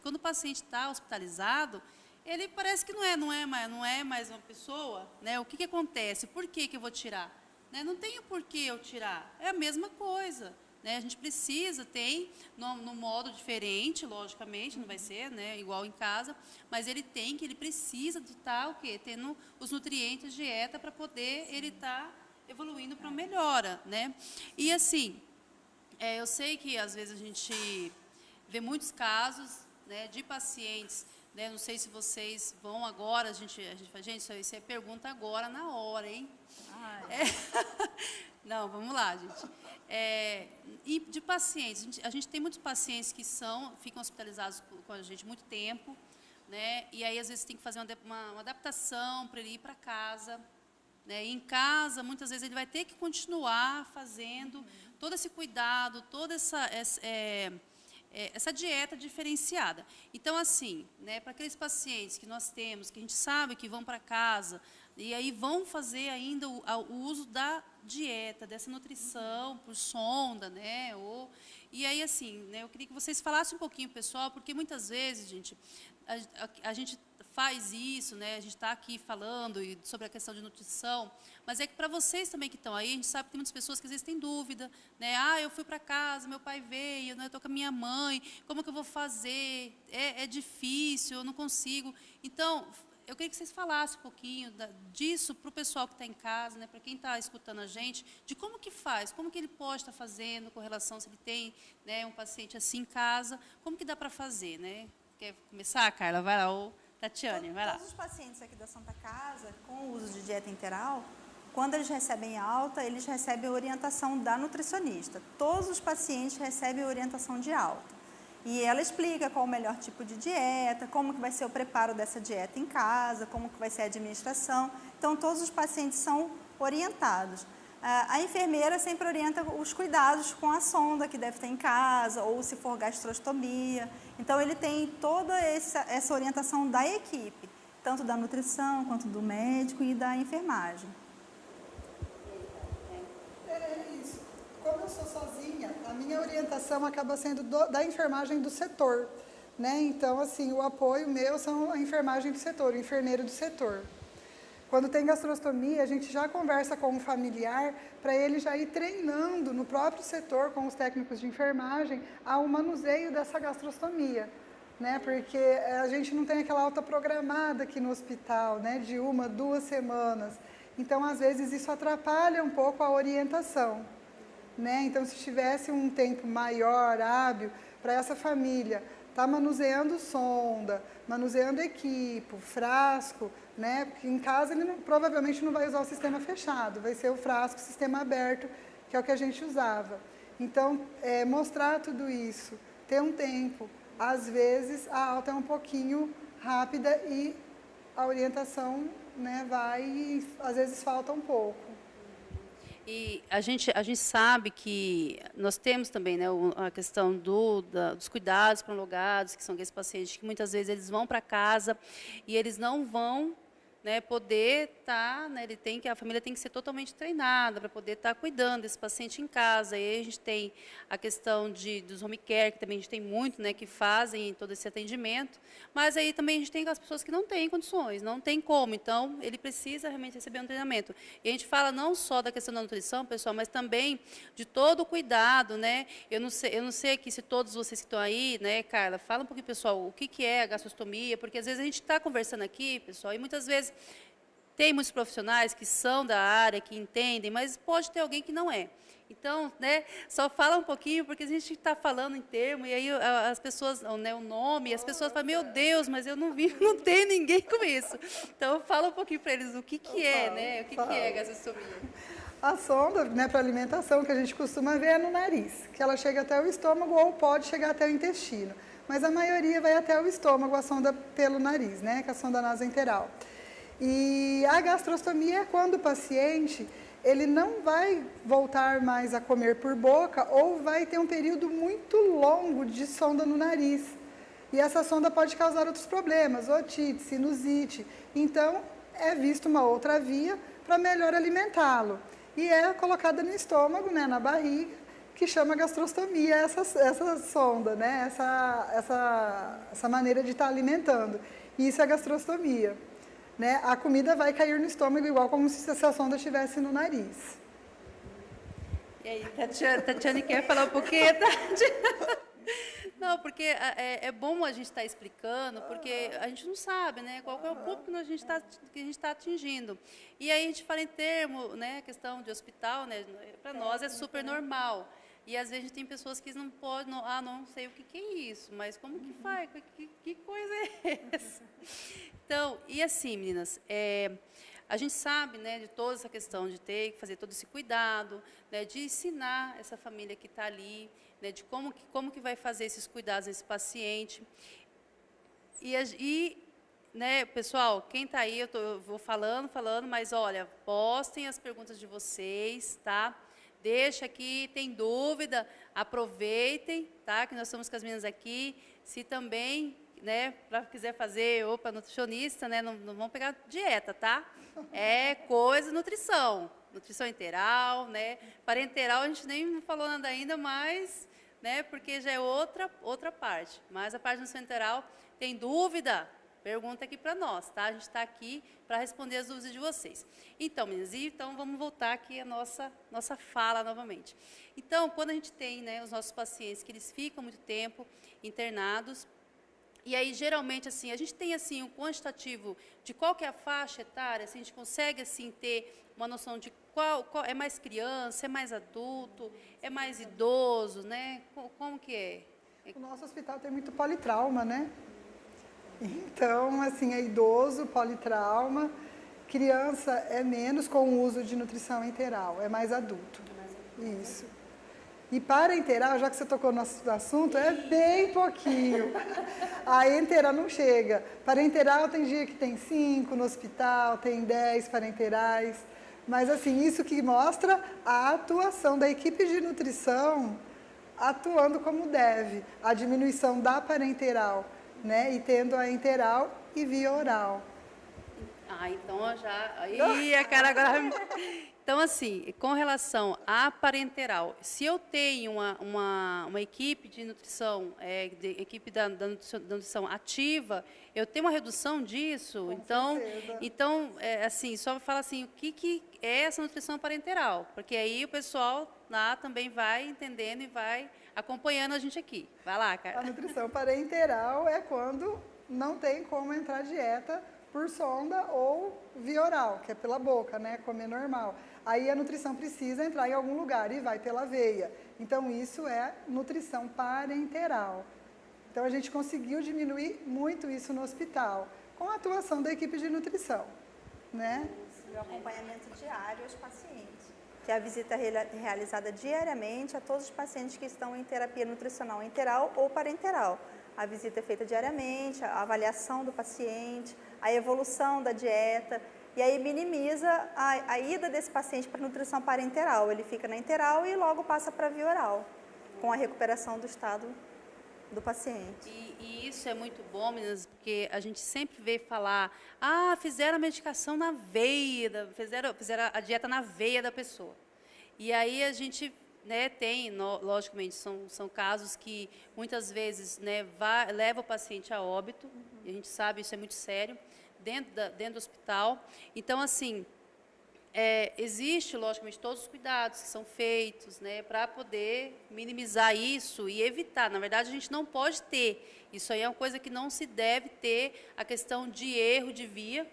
quando o paciente está hospitalizado, ele parece que não é mais uma pessoa, né? O que acontece? Por que eu vou tirar? Né? Não tem o porquê eu tirar. É a mesma coisa. Né? A gente precisa, tem no modo diferente, logicamente, não vai ser, né, igual em casa, mas ele precisa de estar o quê? Tendo os nutrientes, dieta, para poder ele estar evoluindo para melhora. Né? E assim, eu sei que às vezes a gente vê muitos casos, né, de pacientes, né, não sei se vocês vão agora, a gente fala, gente, isso é pergunta agora, na hora, hein? Não, vamos lá, gente. E de pacientes, a gente tem muitos pacientes que ficam hospitalizados com a gente muito tempo, né? E aí às vezes tem que fazer uma adaptação para ele ir para casa, né? E em casa, muitas vezes ele vai ter que continuar fazendo todo esse cuidado, toda essa dieta diferenciada. Então, assim, né, para aqueles pacientes que nós temos, que a gente sabe que vão para casa, e aí vão fazer ainda o uso da dieta, dessa nutrição por sonda, né? E aí, assim, né, eu queria que vocês falassem um pouquinho, pessoal, porque muitas vezes, gente, a gente faz isso, né? A gente está aqui falando sobre a questão de nutrição, mas é que para vocês também que estão aí, a gente sabe que tem muitas pessoas que às vezes têm dúvida, né? Eu fui para casa, meu pai veio, né? Eu estou com a minha mãe, como que eu vou fazer? É difícil, eu não consigo. Então, eu queria que vocês falassem um pouquinho disso para o pessoal que está em casa, né? Para quem está escutando a gente, de como que faz, como que ele pode estar fazendo com relação se ele tem, né, um paciente assim em casa, como que dá para fazer, né? Quer começar, Carla? Vai lá, ou Tatiane, vai lá. Todos os pacientes aqui da Santa Casa, com o uso de dieta interal, quando eles recebem alta, eles recebem a orientação da nutricionista. Todos os pacientes recebem a orientação de alta. E ela explica qual o melhor tipo de dieta, como que vai ser o preparo dessa dieta em casa, como que vai ser a administração. Então, todos os pacientes são orientados. A enfermeira sempre orienta os cuidados com a sonda que deve ter em casa, ou se for gastrostomia. Então, ele tem toda essa orientação da equipe, tanto da nutrição, quanto do médico e da enfermagem. Isso. Como eu sou sozinha, a minha orientação acaba sendo da enfermagem do setor. Né? Então, assim, o apoio meu são a enfermagem do setor, o enfermeiro do setor. Quando tem gastrostomia, a gente já conversa com o familiar para ele já ir treinando no próprio setor, com os técnicos de enfermagem, ao manuseio dessa gastrostomia. Né? Porque a gente não tem aquela alta programada aqui no hospital, né? De 1, 2 semanas. Então, às vezes, isso atrapalha um pouco a orientação. Né? Então, se tivesse um tempo maior, hábil, para essa família estar manuseando sonda, manuseando equipo, frasco, né? Porque em casa ele provavelmente não vai usar o sistema fechado, vai ser o frasco, sistema aberto, que é o que a gente usava. Então, mostrar tudo isso, ter um tempo. Às vezes, a alta é um pouquinho rápida e a orientação, né, vai e às vezes falta um pouco. E a gente sabe que nós temos também, né, a questão dos cuidados prolongados, que são aqueles pacientes que muitas vezes eles vão para casa e eles não vão, né, poder estar, né, a família tem que ser totalmente treinada para poder estar cuidando desse paciente em casa. E aí a gente tem a questão dos home care, que também a gente tem muito, né, que fazem todo esse atendimento, mas aí também a gente tem as pessoas que não têm condições, não tem como, então ele precisa realmente receber um treinamento. E a gente fala não só da questão da nutrição, pessoal, mas também de todo o cuidado, né? Eu não sei aqui se todos vocês que estão aí, né, Carla, fala um pouquinho, pessoal, o que é a gastrostomia, porque às vezes a gente está conversando aqui, pessoal, e muitas vezes tem muitos profissionais que são da área, que entendem, mas pode ter alguém que não é. Então, né, só fala um pouquinho, porque a gente está falando em termo, e aí as pessoas, né, o nome, as pessoas falam, meu Deus, mas eu não vi, não tem ninguém com isso. Então, fala um pouquinho para eles o que é, né, o que é a gastrostomia. A sonda, né, para alimentação que a gente costuma ver é no nariz, que ela chega até o estômago ou pode chegar até o intestino. Mas a maioria vai até o estômago, a sonda pelo nariz, né, que é a sonda nasoenteral. E a gastrostomia é quando o paciente ele não vai voltar mais a comer por boca ou vai ter um período muito longo de sonda no nariz. E essa sonda pode causar outros problemas, otite, sinusite. Então, é vista uma outra via para melhor alimentá-lo. E é colocada no estômago, né, na barriga, que chama gastrostomia, essa sonda, né, essa maneira de estar alimentando. E isso é gastrostomia. Né? A comida vai cair no estômago igual como se essa sonda estivesse no nariz. E aí, Tatiane quer falar um pouquinho, Tati? Não, porque é bom a gente estar explicando, porque a gente não sabe, né, qual é o público que a gente está atingindo. E aí a gente fala em termo, né, questão de hospital, né, para nós é super normal. E às vezes a gente tem pessoas que não podem, não sei o que é isso, mas como que faz? Que coisa é essa? Então, e assim, meninas, a gente sabe, né, de toda essa questão de ter que fazer todo esse cuidado, né, de ensinar essa família que está ali, né, de como que vai fazer esses cuidados nesse paciente. E né, pessoal, quem está aí, eu vou falando, mas olha, postem as perguntas de vocês, tá? Deixa aqui, tem dúvida, aproveitem, tá? Que nós estamos com as meninas aqui. Se também, né, para quiser fazer, nutricionista, né, não vamos pegar dieta, tá? É coisa, nutrição integral, né? Parenteral a gente nem não falou nada ainda, mas, né, porque já é outra parte. Mas a parte da nutrição integral, tem dúvida? Pergunta aqui para nós, tá? A gente está aqui para responder as dúvidas de vocês. Então, meninas, então vamos voltar aqui à nossa fala novamente. Então, quando a gente tem, né, os nossos pacientes que eles ficam muito tempo internados, e aí geralmente assim, a gente tem assim um quantitativo de qual que é a faixa etária, assim, a gente consegue assim ter uma noção de qual é mais criança, é mais adulto, é mais idoso, né? Como que é? O nosso hospital tem muito politrauma, né? Então, assim, é idoso, politrauma, criança é menos com o uso de nutrição enteral, é mais adulto. Isso. E parenteral, já que você tocou no assunto, é bem pouquinho. A enteral não chega. Parenteral tem dia que tem 5 no hospital, tem 10 parenterais. Mas, assim, isso que mostra a atuação da equipe de nutrição atuando como deve. A diminuição da parenteral, né? E tendo a enteral e via oral. Então já... Ih, a cara agora... Então, assim, com relação à parenteral, se eu tenho uma equipe de nutrição, equipe da nutrição ativa, eu tenho uma redução disso? Então assim, só fala assim, o que é essa nutrição parenteral? Porque aí o pessoal lá também vai entendendo e vai acompanhando a gente aqui. Vai lá, cara. A nutrição parenteral é quando não tem como entrar dieta por sonda ou via oral, que é pela boca, né? Comer normal. Aí a nutrição precisa entrar em algum lugar e vai pela veia. Então, isso é nutrição parenteral. Então, a gente conseguiu diminuir muito isso no hospital, com a atuação da equipe de nutrição, né? E o acompanhamento diário aos pacientes, que é a visita realizada diariamente a todos os pacientes que estão em terapia nutricional enteral ou parenteral. A visita é feita diariamente, a avaliação do paciente, a evolução da dieta, e aí minimiza a ida desse paciente para a nutrição parenteral. Ele fica na enteral e logo passa para a via oral, com a recuperação do estado do paciente. E isso é muito bom, meninas, porque a gente sempre vê falar, fizeram a medicação na veia, fizeram a dieta na veia da pessoa. E aí a gente... né, logicamente, são casos que muitas vezes, né, leva o paciente a óbito, e a gente sabe, isso é muito sério, dentro do hospital. Então, assim, existe, logicamente, todos os cuidados que são feitos, né, para poder minimizar isso e evitar. Na verdade, a gente não pode ter. Isso aí é uma coisa que não se deve ter, a questão de erro de via,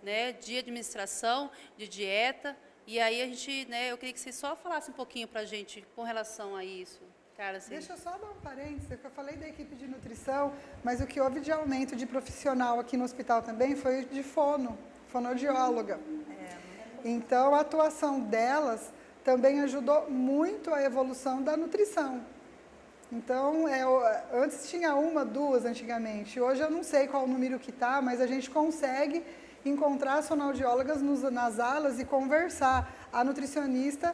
né, de administração, de dieta. E aí a gente, né, eu queria que você só falasse um pouquinho para a gente com relação a isso. Cara, assim. Deixa eu só dar um parênteses, porque eu falei da equipe de nutrição, mas o que houve de aumento de profissional aqui no hospital também foi de fonoaudióloga. Então, a atuação delas também ajudou muito a evolução da nutrição. Então, antes tinha 1, 2 antigamente, hoje eu não sei qual o número que está, mas a gente consegue encontrar fonoaudiólogas nas alas e conversar. A nutricionista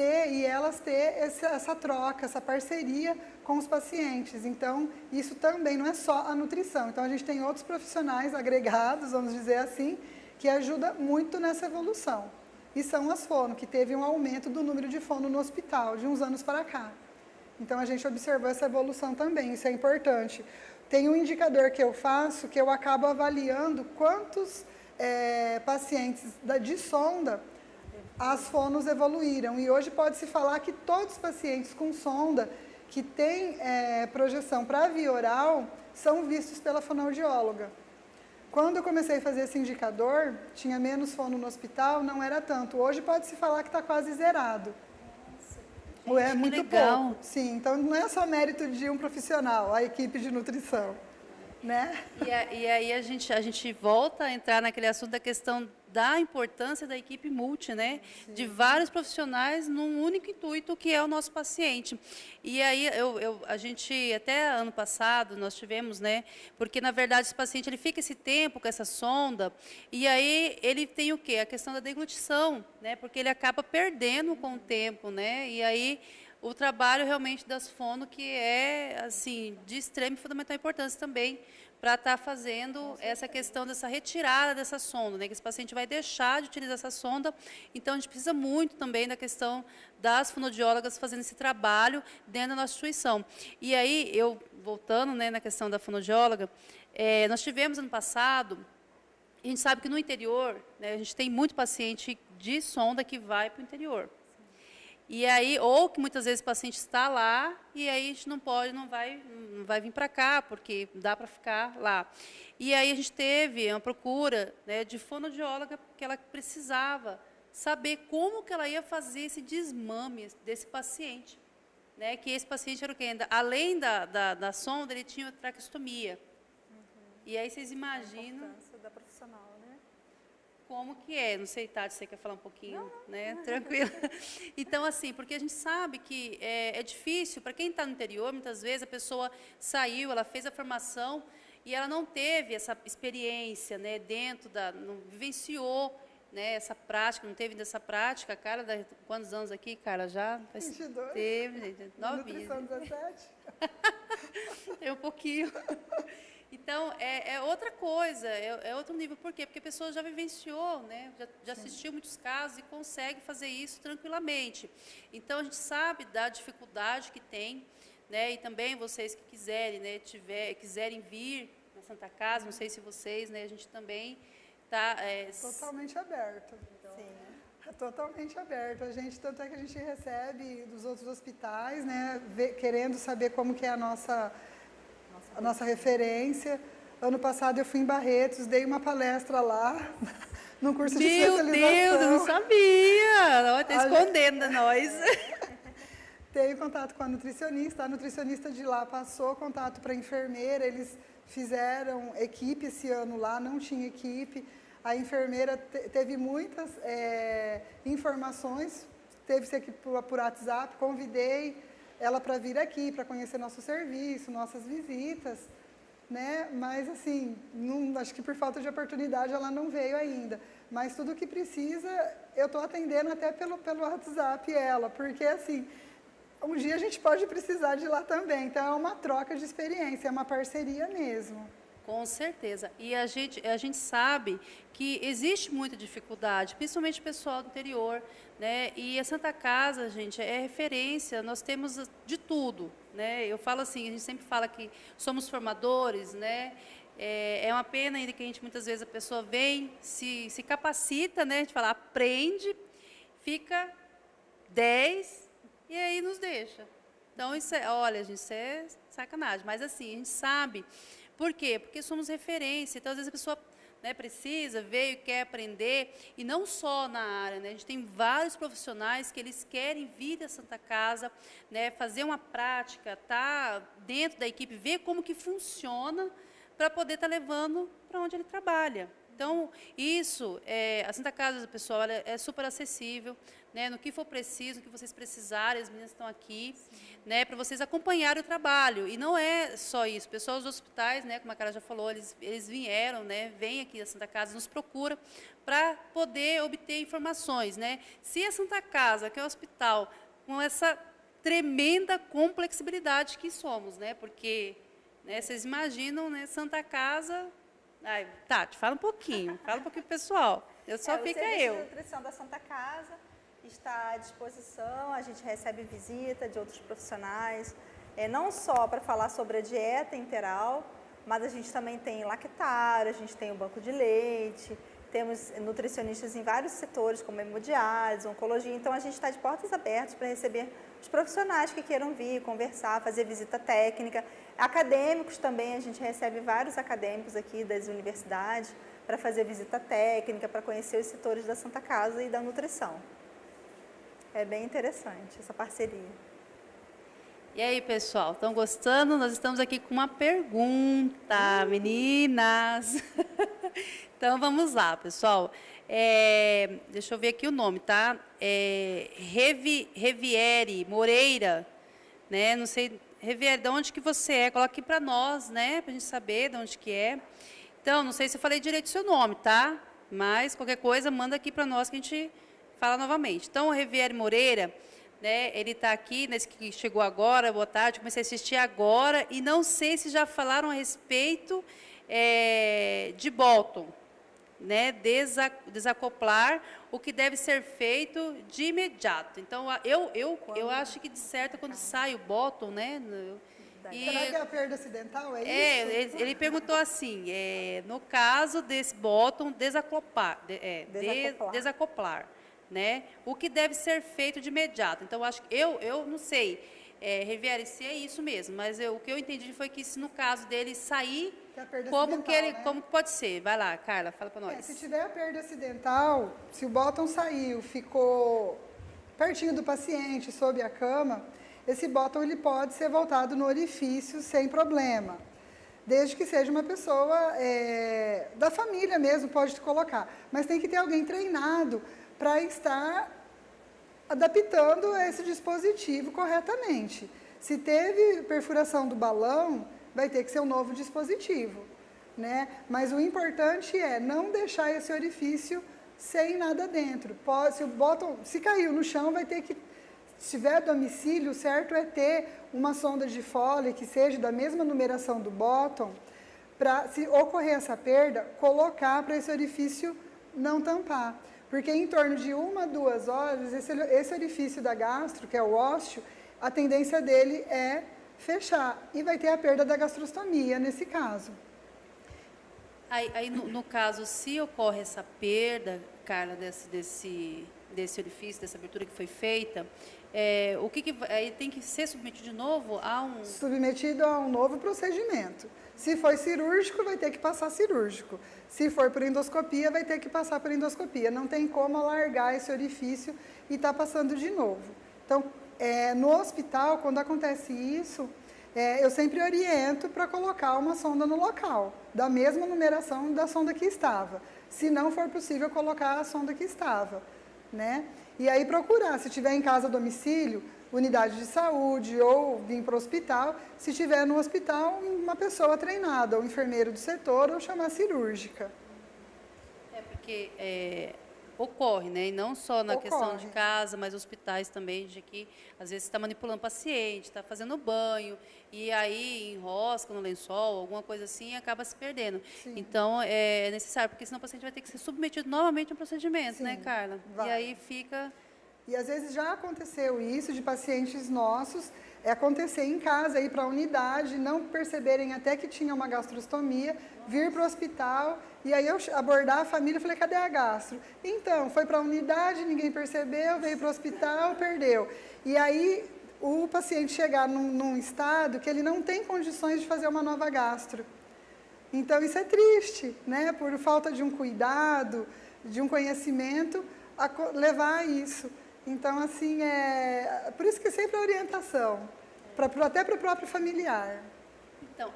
elas ter essa troca, essa parceria com os pacientes. Então, isso também não é só a nutrição. Então, a gente tem outros profissionais agregados, vamos dizer assim, que ajudam muito nessa evolução. E são as fono, que teve um aumento do número de fono no hospital, de uns anos para cá. Então, a gente observou essa evolução também, isso é importante. Tem um indicador que eu faço, que eu acabo avaliando quantos pacientes de sonda as fonos evoluíram. E hoje pode-se falar que todos os pacientes com sonda que têm projeção para via oral são vistos pela fonoaudióloga. Quando eu comecei a fazer esse indicador, tinha menos fono no hospital, não era tanto. Hoje pode-se falar que está quase zerado. Gente, é muito legal. pouco. Sim, então não é só mérito de um profissional, a equipe de nutrição. Né? E aí a gente volta a entrar naquele assunto da questão da importância da equipe multi, né? Sim. De vários profissionais num único intuito, que é o nosso paciente. E aí a gente, até ano passado, nós tivemos, né? Porque, na verdade, esse paciente ele fica esse tempo com essa sonda, e aí ele tem o quê? A questão da deglutição, né? Porque ele acaba perdendo com o tempo, né? E aí o trabalho realmente das fono, que é assim de extrema e fundamental importância também para estar fazendo essa questão dessa retirada dessa sonda, né? Que esse paciente vai deixar de utilizar essa sonda. Então, a gente precisa muito também da questão das fonoaudiólogas fazendo esse trabalho dentro da nossa instituição. E aí, eu voltando, né, na questão da fonoaudióloga, nós tivemos ano passado, a gente sabe que no interior, né, a gente tem muito paciente de sonda que vai para o interior. E aí, ou que muitas vezes o paciente está lá e aí a gente não vai vir para cá, porque dá para ficar lá. E aí a gente teve uma procura, né, de fonoaudióloga, porque ela precisava saber como que ela ia fazer esse desmame desse paciente. Né, que esse paciente era o quê? Além da sonda, ele tinha traqueostomia. E aí vocês imaginam... A importância da profissional, né? Como que é? Não sei, Tati, você quer falar um pouquinho? Né? Tranquilo. Então, assim, porque a gente sabe que é difícil, para quem está no interior, muitas vezes a pessoa saiu, ela fez a formação e ela não teve essa experiência, né, não vivenciou, né, essa prática, não teve dessa prática. Cara, quantos anos aqui, cara? Já? 22. Teve, gente, 9 Nutrição 17. É um pouquinho. Então, é outra coisa, é outro nível. Por quê? Porque a pessoa já vivenciou, né? Já assistiu muitos casos e consegue fazer isso tranquilamente. Então, a gente sabe da dificuldade que tem, né? E também vocês que quiserem, né, quiserem vir na Santa Casa, não sei se vocês, né, a gente também está... Totalmente aberto. Então, sim. É totalmente aberto. Tanto é que a gente recebe dos outros hospitais, né, querendo saber como que é a nossa referência. Ano passado eu fui em Barretos, dei uma palestra lá, num curso de especialização. Meu Deus, eu não sabia! Está escondendo nós. Teve contato com a nutricionista de lá passou contato para a enfermeira, eles fizeram equipe esse ano lá, não tinha equipe. A enfermeira teve muitas informações, teve-se aqui por WhatsApp, convidei ela para vir aqui, para conhecer nosso serviço, nossas visitas, né? Mas, assim, acho que por falta de oportunidade ela não veio ainda. Mas tudo o que precisa, eu estou atendendo até pelo WhatsApp ela, porque, assim, um dia a gente pode precisar de lá também. Então, é uma troca de experiência, é uma parceria mesmo. Com certeza. E a gente sabe que existe muita dificuldade, principalmente o pessoal do interior, né? E a Santa Casa, gente, é referência, nós temos de tudo, né? Eu falo assim, a gente sempre fala que somos formadores, né? É uma pena ainda que muitas vezes a pessoa vem, se capacita, né? A gente fala, aprende, fica 10 e aí nos deixa. Então, olha, gente, isso é sacanagem. Mas assim, a gente sabe... Por quê? Porque somos referência. Então, às vezes, a pessoa, né, precisa, veio, quer aprender, e não só na área, né? A gente tem vários profissionais que eles querem vir da Santa Casa, né, fazer uma prática, estar dentro da equipe, ver como que funciona, para poder estar levando para onde ele trabalha. Então, a Santa Casa, pessoal, ela é super acessível. né, no que for preciso, no que vocês precisarem, as meninas estão aqui, né, para vocês acompanharem o trabalho. E não é só isso, pessoas dos hospitais, né, como a Cara já falou, eles vieram, né, vêm aqui da Santa Casa, nos procura para poder obter informações, né. Se a Santa Casa, que é um hospital, com essa tremenda complexibilidade que somos, né, porque, né, vocês imaginam, né, Santa Casa... Ai, Tati, fala um pouquinho pro pessoal. Só fica o serviço eu. de nutrição da Santa Casa está à disposição, a gente recebe visita de outros profissionais, não só para falar sobre a dieta integral, mas a gente também tem lactário, a gente tem o banco de leite, temos nutricionistas em vários setores, como hemodiálise, oncologia, então a gente está de portas abertas para receber os profissionais que queiram vir, conversar, fazer visita técnica. Acadêmicos também, a gente recebe vários acadêmicos aqui das universidades para fazer visita técnica, para conhecer os setores da Santa Casa e da nutrição. É bem interessante essa parceria. E aí, pessoal, estão gostando? Nós estamos aqui com uma pergunta, meninas. Então, vamos lá, pessoal. Deixa eu ver aqui o nome, tá? Reviere Moreira, né? Não sei, Reviere, de onde que você é? Coloca aqui para nós, né? Para a gente saber de onde que é. Então, não sei se eu falei direito o seu nome, tá? Mas, qualquer coisa, manda aqui para nós que a gente fala novamente. Então, o Reviere Moreira... né, ele está aqui, nesse que chegou agora, boa tarde, comecei a assistir agora, e não sei se já falaram a respeito de Bolton, né, desacoplar o que deve ser feito de imediato. Então, eu acho que, de certo, quando sai o Bolton, né, será que é a perda acidental, é isso? Ele perguntou assim, no caso desse Bolton, desacoplar. Né? O que deve ser feito de imediato. Então, acho que eu não sei, Riviere, se é isso mesmo, mas o que eu entendi foi que se no caso dele sair, como que pode ser? Vai lá, Carla, fala para nós. Se tiver a perda acidental, se o bottom saiu, ficou pertinho do paciente, sob a cama, esse bottom ele pode ser voltado no orifício sem problema. Desde que seja uma pessoa da família mesmo, pode colocar. Mas tem que ter alguém treinado para estar adaptando esse dispositivo corretamente. Se teve perfuração do balão, vai ter que ser um novo dispositivo, né? Mas o importante é não deixar esse orifício sem nada dentro. Se caiu no chão, vai ter que, se tiver domicílio, o certo é ter uma sonda de Foley que seja da mesma numeração do bottom, para, se ocorrer essa perda, colocar para esse orifício não tampar. Porque em torno de 1 a 2 horas, esse orifício da gastro, que é o ósseo, a tendência dele é fechar. E vai ter a perda da gastrostomia nesse caso. Aí no caso, se ocorre essa perda, Carla, desse orifício, dessa abertura que foi feita, aí tem que ser submetido de novo a um... Submetido a um novo procedimento. Se foi cirúrgico, vai ter que passar cirúrgico. Se for por endoscopia, vai ter que passar por endoscopia. Não tem como alargar esse orifício e estar passando de novo. Então, no hospital, quando acontece isso, eu sempre oriento para colocar uma sonda no local, da mesma numeração da sonda que estava. Se não for possível, colocar a sonda que estava, né? E aí procurar, se tiver em casa a domicílio, unidade de saúde ou vir para o hospital, se tiver no hospital, uma pessoa treinada, ou enfermeiro do setor, ou chamar cirúrgica. Porque ocorre, né? E não só na questão de casa, mas hospitais também, de que às vezes está manipulando o paciente, está fazendo banho, e aí enrosca no lençol, alguma coisa assim, e acaba se perdendo. Sim. Então, é necessário, porque senão o paciente vai ter que ser submetido novamente a um procedimento, sim, né, Carla? Vai. E aí fica... E às vezes já aconteceu isso de pacientes nossos, acontecer em casa, ir para a unidade, não perceberem até que tinha uma gastrostomia, vir para o hospital, e aí eu abordar a família e falei, cadê a gastro? Então, foi para a unidade, ninguém percebeu, veio para o hospital, perdeu. E aí o paciente chegar num estado que ele não tem condições de fazer uma nova gastro. Então, isso é triste, né? Por falta de um cuidado, de um conhecimento, levar a isso. Então, assim, por isso que sempre a orientação, até para o próprio familiar. Então,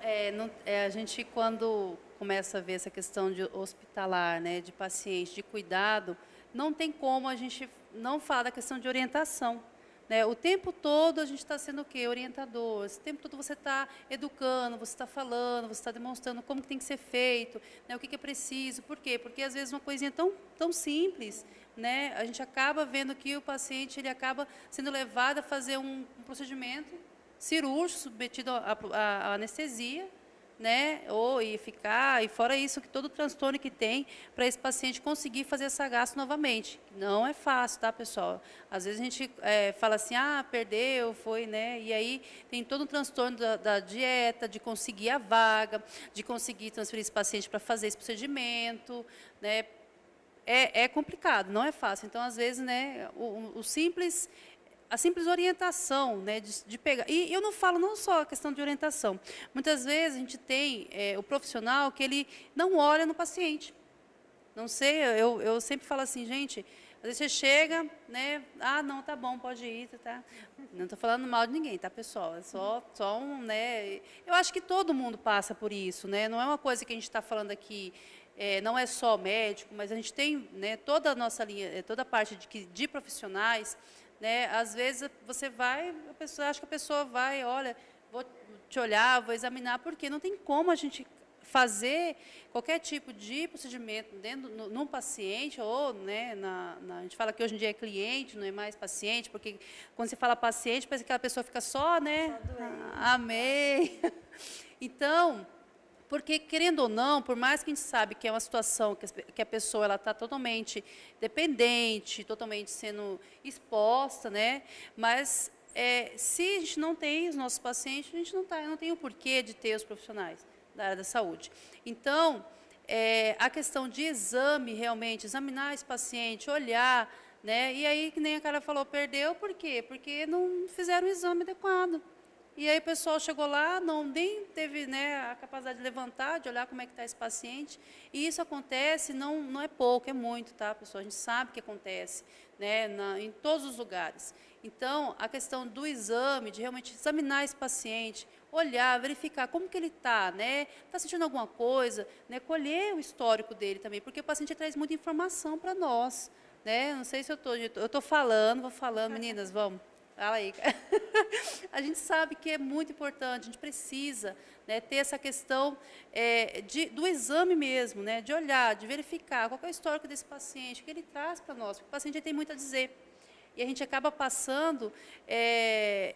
a gente, quando começa a ver essa questão de hospitalar, né, de paciente, de cuidado, não tem como a gente não falar da questão de orientação. Né? O tempo todo a gente está sendo o quê? Orientador. O tempo todo você está educando, você está falando, você está demonstrando como que tem que ser feito, né? O que é preciso. Por quê? Porque, às vezes, uma coisinha tão simples, né? A gente acaba vendo que o paciente ele acaba sendo levado a fazer um procedimento cirúrgico, submetido à anestesia, né? E fora isso, que todo o transtorno que tem para esse paciente conseguir fazer essa gastro novamente. Não é fácil, tá, pessoal? Às vezes a gente fala assim, perdeu, foi, né? E aí tem todo um transtorno da dieta, de conseguir a vaga, de conseguir transferir esse paciente para fazer esse procedimento, né? É complicado, não é fácil. Então, às vezes, né, a simples orientação, né, de pegar. E eu não falo não só a questão de orientação. Muitas vezes a gente tem o profissional que ele não olha no paciente. Não sei, eu sempre falo assim, gente, às vezes você chega, né, não, tá bom, pode ir, tá? Não estou falando mal de ninguém, tá, pessoal? É só um, né? Eu acho que todo mundo passa por isso, né? Não é uma coisa que a gente está falando aqui. Não é só médico, mas a gente tem, né, toda a nossa linha, toda a parte de profissionais, né, às vezes você vai, acha que a pessoa vai, olha, vou te olhar, vou examinar, porque não tem como a gente fazer qualquer tipo de procedimento num paciente, ou, né, a gente fala que hoje em dia é cliente, não é mais paciente, porque quando você fala paciente, parece que aquela pessoa fica só, né, amei. Então, porque, querendo ou não, por mais que a gente sabe que é uma situação que a pessoa está totalmente dependente, totalmente sendo exposta, né? Mas se a gente não tem os nossos pacientes, a gente não tem o porquê de ter os profissionais da área da saúde. Então, a questão de exame, realmente, examinar esse paciente, olhar, né? E aí, que nem a cara falou, perdeu, por quê? Porque não fizeram o exame adequado. E aí o pessoal chegou lá, nem teve, né, a capacidade de levantar, de olhar como é que está esse paciente. E isso acontece, não é pouco, é muito, tá, pessoal? A gente sabe que acontece, né, em todos os lugares. Então, a questão do exame, de realmente examinar esse paciente, olhar, verificar como que ele está, né? Está sentindo alguma coisa, né? Colher o histórico dele também, porque o paciente traz muita informação para nós, né? Não sei se eu estou falando, vou falando, meninas, vamos. Fala aí. A gente sabe que é muito importante, a gente precisa, né, ter essa questão do exame mesmo, né, de olhar, de verificar qual é o histórico desse paciente, o que ele traz para nós, porque o paciente tem muito a dizer. E a gente acaba passando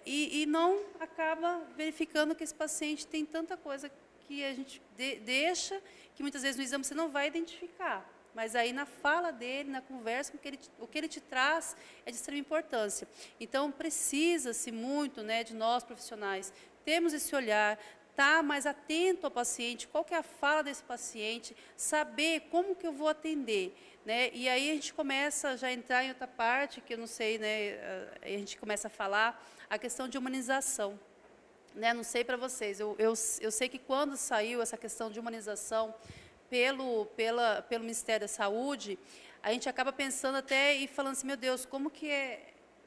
e não acaba verificando que esse paciente tem tanta coisa que a gente deixa, que muitas vezes no exame você não vai identificar. Mas aí na fala dele, na conversa, o que ele te traz é de extrema importância. Então, precisa-se muito, né, de nós profissionais termos esse olhar, estar mais atento ao paciente, qual que é a fala desse paciente, saber como que eu vou atender. Né? E aí a gente começa já a entrar em outra parte, que eu não sei, né, a gente começa a falar, a questão de humanização. Né? Não sei para vocês, eu sei que quando saiu essa questão de humanização, pelo Ministério da Saúde, a gente acaba pensando até e falando assim, meu Deus, como que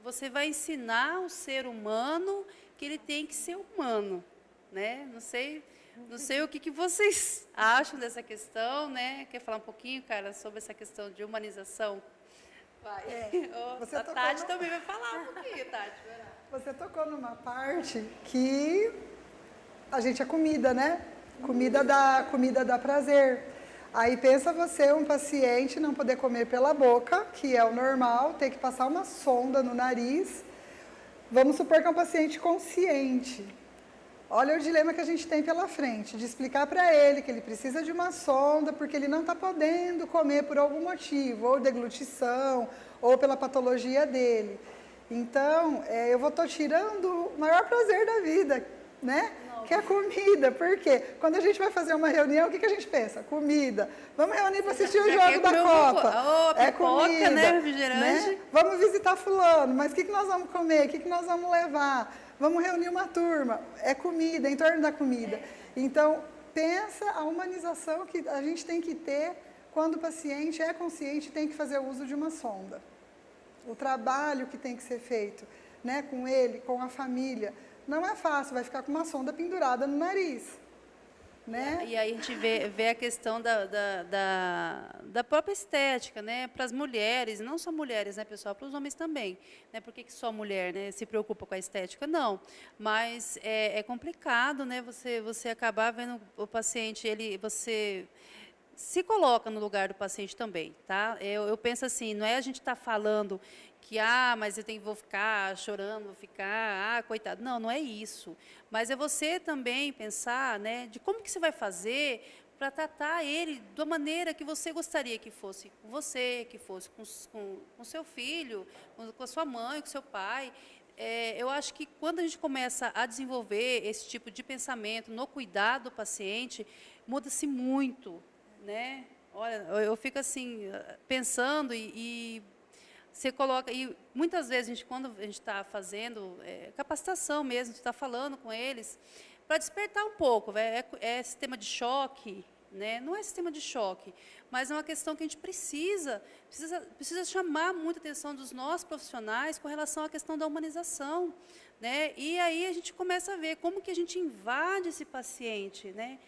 você vai ensinar o ser humano que ele tem que ser humano, né? Não sei o que vocês acham dessa questão, né? Quer falar um pouquinho, cara, sobre essa questão de humanização? Vai. A Tati também vai falar um pouquinho, Tati. Vai lá. Você tocou numa parte que a gente é comida, né? Comida dá prazer. Aí pensa você, um paciente, não poder comer pela boca, que é o normal, ter que passar uma sonda no nariz. Vamos supor que é um paciente consciente. Olha o dilema que a gente tem pela frente, de explicar para ele que ele precisa de uma sonda porque ele não está podendo comer por algum motivo, ou deglutição, ou pela patologia dele. Então, eu estou tirando o maior prazer da vida, né? Que é a comida. Por quê? Quando a gente vai fazer uma reunião, o que a gente pensa? Comida. Vamos reunir para assistir o jogo da Copa. É comida, né? Refrigerante. Né? Vamos visitar fulano, mas o que nós vamos comer? O que nós vamos levar? Vamos reunir uma turma. É comida, em torno da comida. Então, pensa a humanização que a gente tem que ter quando o paciente é consciente e tem que fazer uso de uma sonda. O trabalho que tem que ser feito, né, com ele, com a família. Não é fácil, vai ficar com uma sonda pendurada no nariz. né? E aí a gente vê a questão da própria estética, né? Para as mulheres, não só mulheres, né, pessoal? Para os homens também. Né? Por que só mulher, né, se preocupa com a estética? Não. Mas é complicado, né? Você acabar vendo o paciente, você se coloca no lugar do paciente também, tá? Eu penso assim, não é a gente estar falando que, mas vou ficar chorando, vou ficar, coitado. Não, não é isso. Mas é você também pensar, né, de como que você vai fazer para tratar ele da maneira que você gostaria que fosse com você, que fosse com seu filho, com a sua mãe, com seu pai. Eu acho que quando a gente começa a desenvolver esse tipo de pensamento no cuidado do paciente, muda-se muito, né? Olha, eu fico assim, pensando e você coloca, e muitas vezes, quando a gente está fazendo capacitação mesmo, está falando com eles, para despertar um pouco, é sistema de choque, né? Não é sistema de choque, mas é uma questão que a gente precisa chamar muita atenção dos nossos profissionais com relação à questão da humanização, né? E aí a gente começa a ver como que a gente invade esse paciente, né?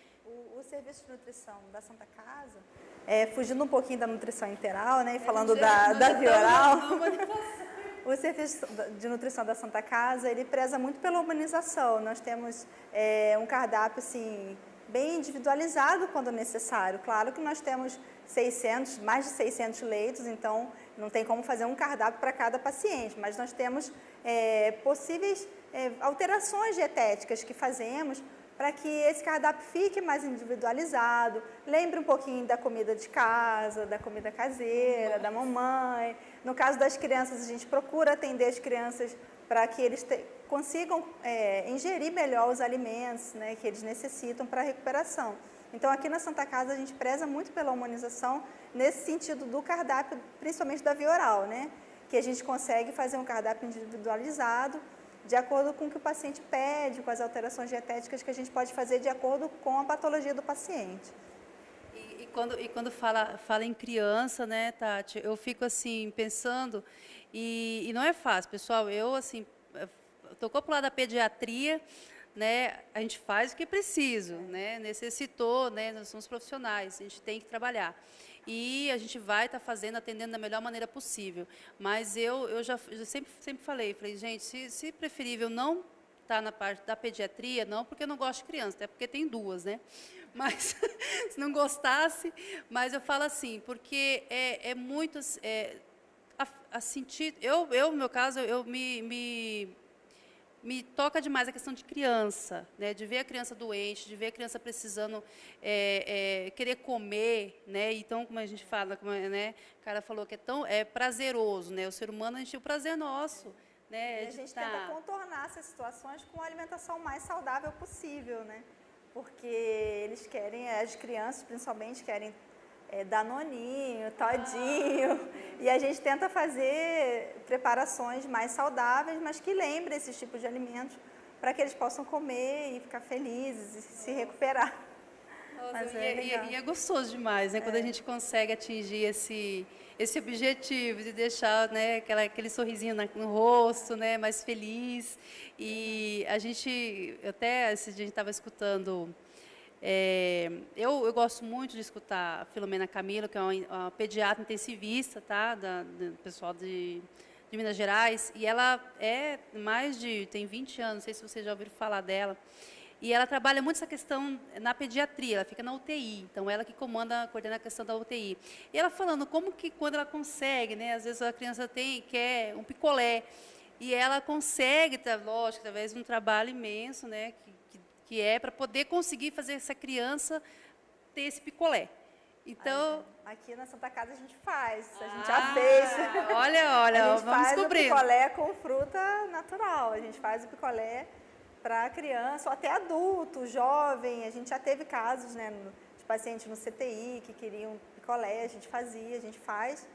O serviço de nutrição da Santa Casa, fugindo um pouquinho da nutrição interal, né, e falando da via oral, o serviço de nutrição da Santa Casa, ele preza muito pela humanização. Nós temos um cardápio assim, bem individualizado quando necessário. Claro que nós temos mais de 600 leitos, então não tem como fazer um cardápio para cada paciente, mas nós temos possíveis alterações dietéticas que fazemos para que esse cardápio fique mais individualizado, lembre um pouquinho da comida de casa, da comida caseira, da mamãe. No caso das crianças, a gente procura atender as crianças para que eles consigam ingerir melhor os alimentos, né, que eles necessitam para a recuperação. Então, aqui na Santa Casa, a gente preza muito pela humanização nesse sentido do cardápio, principalmente da via oral, né, que a gente consegue fazer um cardápio individualizado, de acordo com o que o paciente pede, com as alterações dietéticas que a gente pode fazer de acordo com a patologia do paciente. E quando fala em criança, né, Tati, eu fico assim, pensando, e não é fácil, pessoal, assim, tocou para o lado da pediatria, né, a gente faz o que é preciso, né, necessitou, né, nós somos profissionais, a gente tem que trabalhar. E a gente vai estar atendendo da melhor maneira possível. Mas eu já sempre falei, gente, se preferível não estar na parte da pediatria, não porque eu não gosto de criança, até porque tem duas, né? Mas, se não gostasse, mas eu falo assim, porque é muito, a sentir, no meu caso, eu me toca demais a questão de criança, né? De ver a criança doente, de ver a criança precisando querer comer, né? Então, como a gente fala, né? O cara falou que é prazeroso, né? O ser humano, o prazer é nosso, né? E a gente tenta contornar essas situações com a alimentação mais saudável possível, né? Porque eles querem, as crianças principalmente querem danoninho, todinho, e a gente tenta fazer preparações mais saudáveis, mas que lembrem esses tipos de alimentos para que eles possam comer e ficar felizes e se recuperar. Nossa, e é gostoso demais, né? Quando a gente consegue atingir esse objetivo de deixar, né, aquele sorrisinho no rosto, né, mais feliz. E a gente, até esse dia a gente estava escutando. Eu gosto muito de escutar a Filomena Camilo, que é uma pediatra intensivista, tá, do pessoal de Minas Gerais, e ela tem 20 anos, não sei se vocês já ouviram falar dela, e ela trabalha muito essa questão na pediatria, ela fica na UTI, então ela que coordena a questão da UTI. E ela falando como que quando ela consegue, né, às vezes a criança quer um picolé, e ela consegue, lógico, através de um trabalho imenso, né, que é para poder conseguir fazer essa criança ter esse picolé. Então, aqui na Santa Casa a gente faz, a gente já fez. Olha, vamos descobrir. A gente faz o picolé com fruta natural, a gente faz o picolé para criança ou até adulto, jovem. A gente já teve casos, né, de pacientes no CTI que queriam picolé, a gente faz,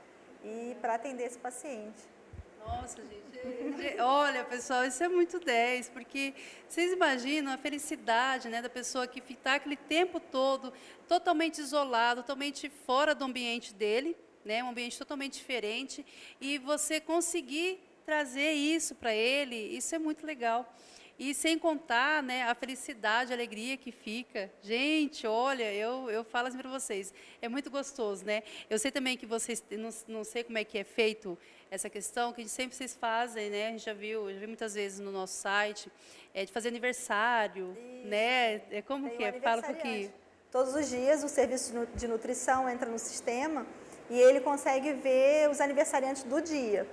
e para atender esse paciente. Nossa, gente, olha, pessoal, isso é muito 10, porque vocês imaginam a felicidade, né, da pessoa que está aquele tempo todo totalmente isolado, totalmente fora do ambiente dele, né, um ambiente totalmente diferente, e você conseguir trazer isso para ele, isso é muito legal. E sem contar, né, a felicidade, a alegria que fica. Gente, olha, eu falo assim para vocês, é muito gostoso, né? Eu sei também que vocês, não sei como é que é feito essa questão, que sempre vocês fazem, né? A gente já viu muitas vezes no nosso site, de fazer aniversário, Isso. né? Como Tem que um é? Fala um pouquinho. aniversariante. Todos os dias o serviço de nutrição entra no sistema e ele consegue ver os aniversariantes do dia.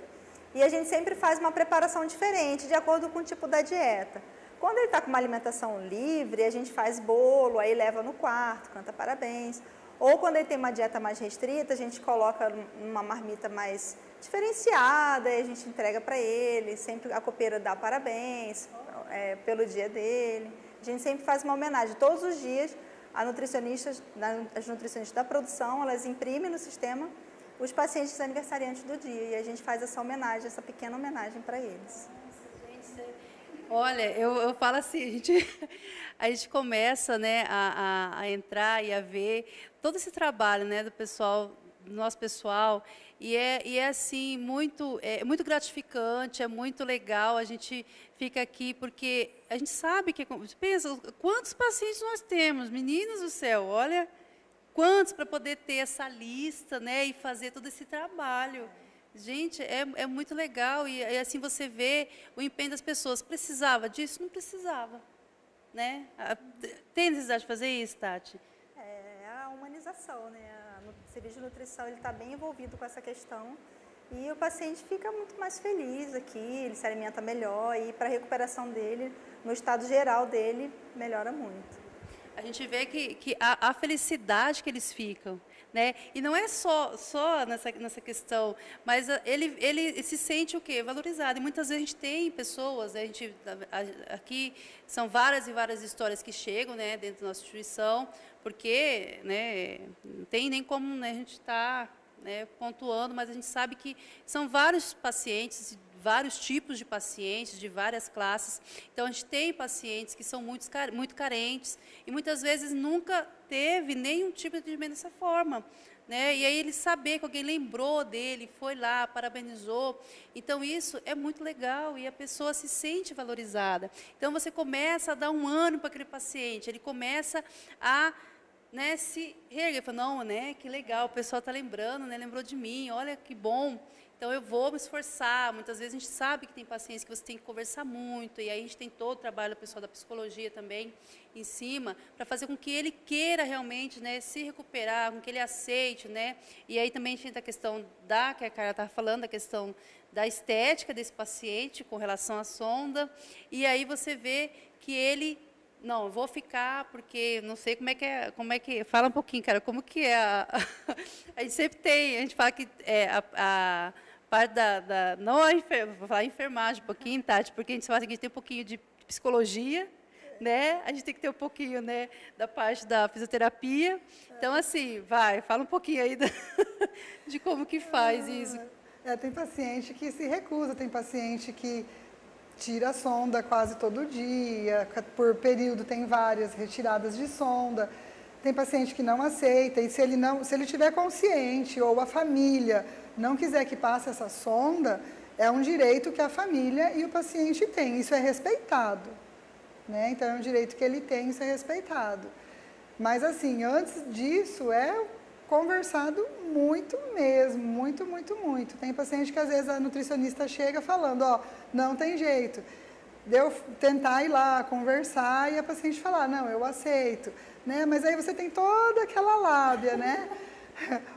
E a gente sempre faz uma preparação diferente, de acordo com o tipo da dieta. Quando ele está com uma alimentação livre, a gente faz bolo, aí leva no quarto, canta parabéns. Ou quando ele tem uma dieta mais restrita, a gente coloca numa marmita mais diferenciada, e a gente entrega para ele, sempre a copeira dá parabéns pelo dia dele. A gente sempre faz uma homenagem. Todos os dias, as nutricionistas da produção, elas imprimem no sistema os pacientes aniversariantes do dia, e a gente faz essa homenagem, essa pequena homenagem para eles. Olha, eu falo assim, a gente começa, né, a entrar e a ver todo esse trabalho, né, do pessoal, do nosso pessoal, e é assim, muito gratificante, é muito legal, a gente fica aqui, porque a gente sabe que, pensa, quantos pacientes nós temos, meninos do céu, olha, quantos para poder ter essa lista, né, e fazer todo esse trabalho. Gente, é muito legal e assim você vê o empenho das pessoas. Precisava disso? Não precisava, né? Tem necessidade de fazer isso, Tati? É a humanização, né? O serviço de nutrição ele está bem envolvido com essa questão e o paciente fica muito mais feliz aqui, ele se alimenta melhor e para a recuperação dele, no estado geral dele, melhora muito. A gente vê que a felicidade que eles ficam, né? E não é só nessa questão, mas ele se sente o quê? Valorizado. E muitas vezes a gente tem pessoas, né? Aqui são várias e várias histórias que chegam, né, dentro da nossa instituição, porque, né, não tem nem como, né, a gente estar, né, pontuando, mas a gente sabe que são vários pacientes, vários tipos de pacientes, de várias classes. Então, a gente tem pacientes que são muito carentes e muitas vezes nunca teve nenhum tipo de atendimento dessa forma, né? E aí ele saber que alguém lembrou dele, foi lá, parabenizou. Então, isso é muito legal e a pessoa se sente valorizada. Então, você começa a dar um ânimo para aquele paciente, ele começa a, né, se reerguer, fala, não, né, que legal, o pessoal está lembrando, né, lembrou de mim, olha que bom. Então, eu vou me esforçar. Muitas vezes a gente sabe que tem pacientes que você tem que conversar muito, e aí a gente tem todo o trabalho do pessoal da psicologia também em cima, para fazer com que ele queira realmente, né, se recuperar, com que ele aceite, né? E aí também a gente tem a questão que a Carla estava falando, a questão da estética desse paciente com relação à sonda, e aí você vê que ele... Não, eu vou ficar, porque não sei como é que... Fala um pouquinho, cara, como que é a gente sempre tem, a gente fala que a parte não vou falar enfermagem um pouquinho, Tati, porque a gente fala que a gente tem um pouquinho de psicologia, né? A gente tem que ter um pouquinho, né, da parte da fisioterapia. Então, assim, fala um pouquinho aí de como que faz isso. Tem paciente que se recusa, tem paciente que tira a sonda quase todo dia, por período tem várias retiradas de sonda. Tem paciente que não aceita, e se ele tiver consciente ou a família não quiser que passe essa sonda, é um direito que a família e o paciente têm, isso é respeitado, né? Então é um direito que ele tem, isso é respeitado. Mas assim, antes disso é conversado muito mesmo, muito, muito, muito. Tem paciente que às vezes a nutricionista chega falando, ó, não tem jeito. De eu tentar ir lá, conversar e a paciente falar, não, eu aceito, né? Mas aí você tem toda aquela lábia, né?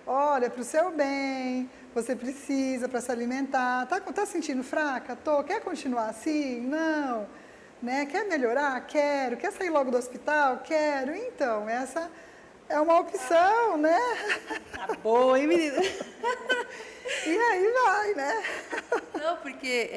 Olha, para o seu bem, você precisa para se alimentar. Tá sentindo fraca? Tô. Quer continuar assim? Não. Né? Quer melhorar? Quero. Quer sair logo do hospital? Quero. Então, essa é uma opção, né? Tá boa, hein, menina? E aí vai, né? Não, porque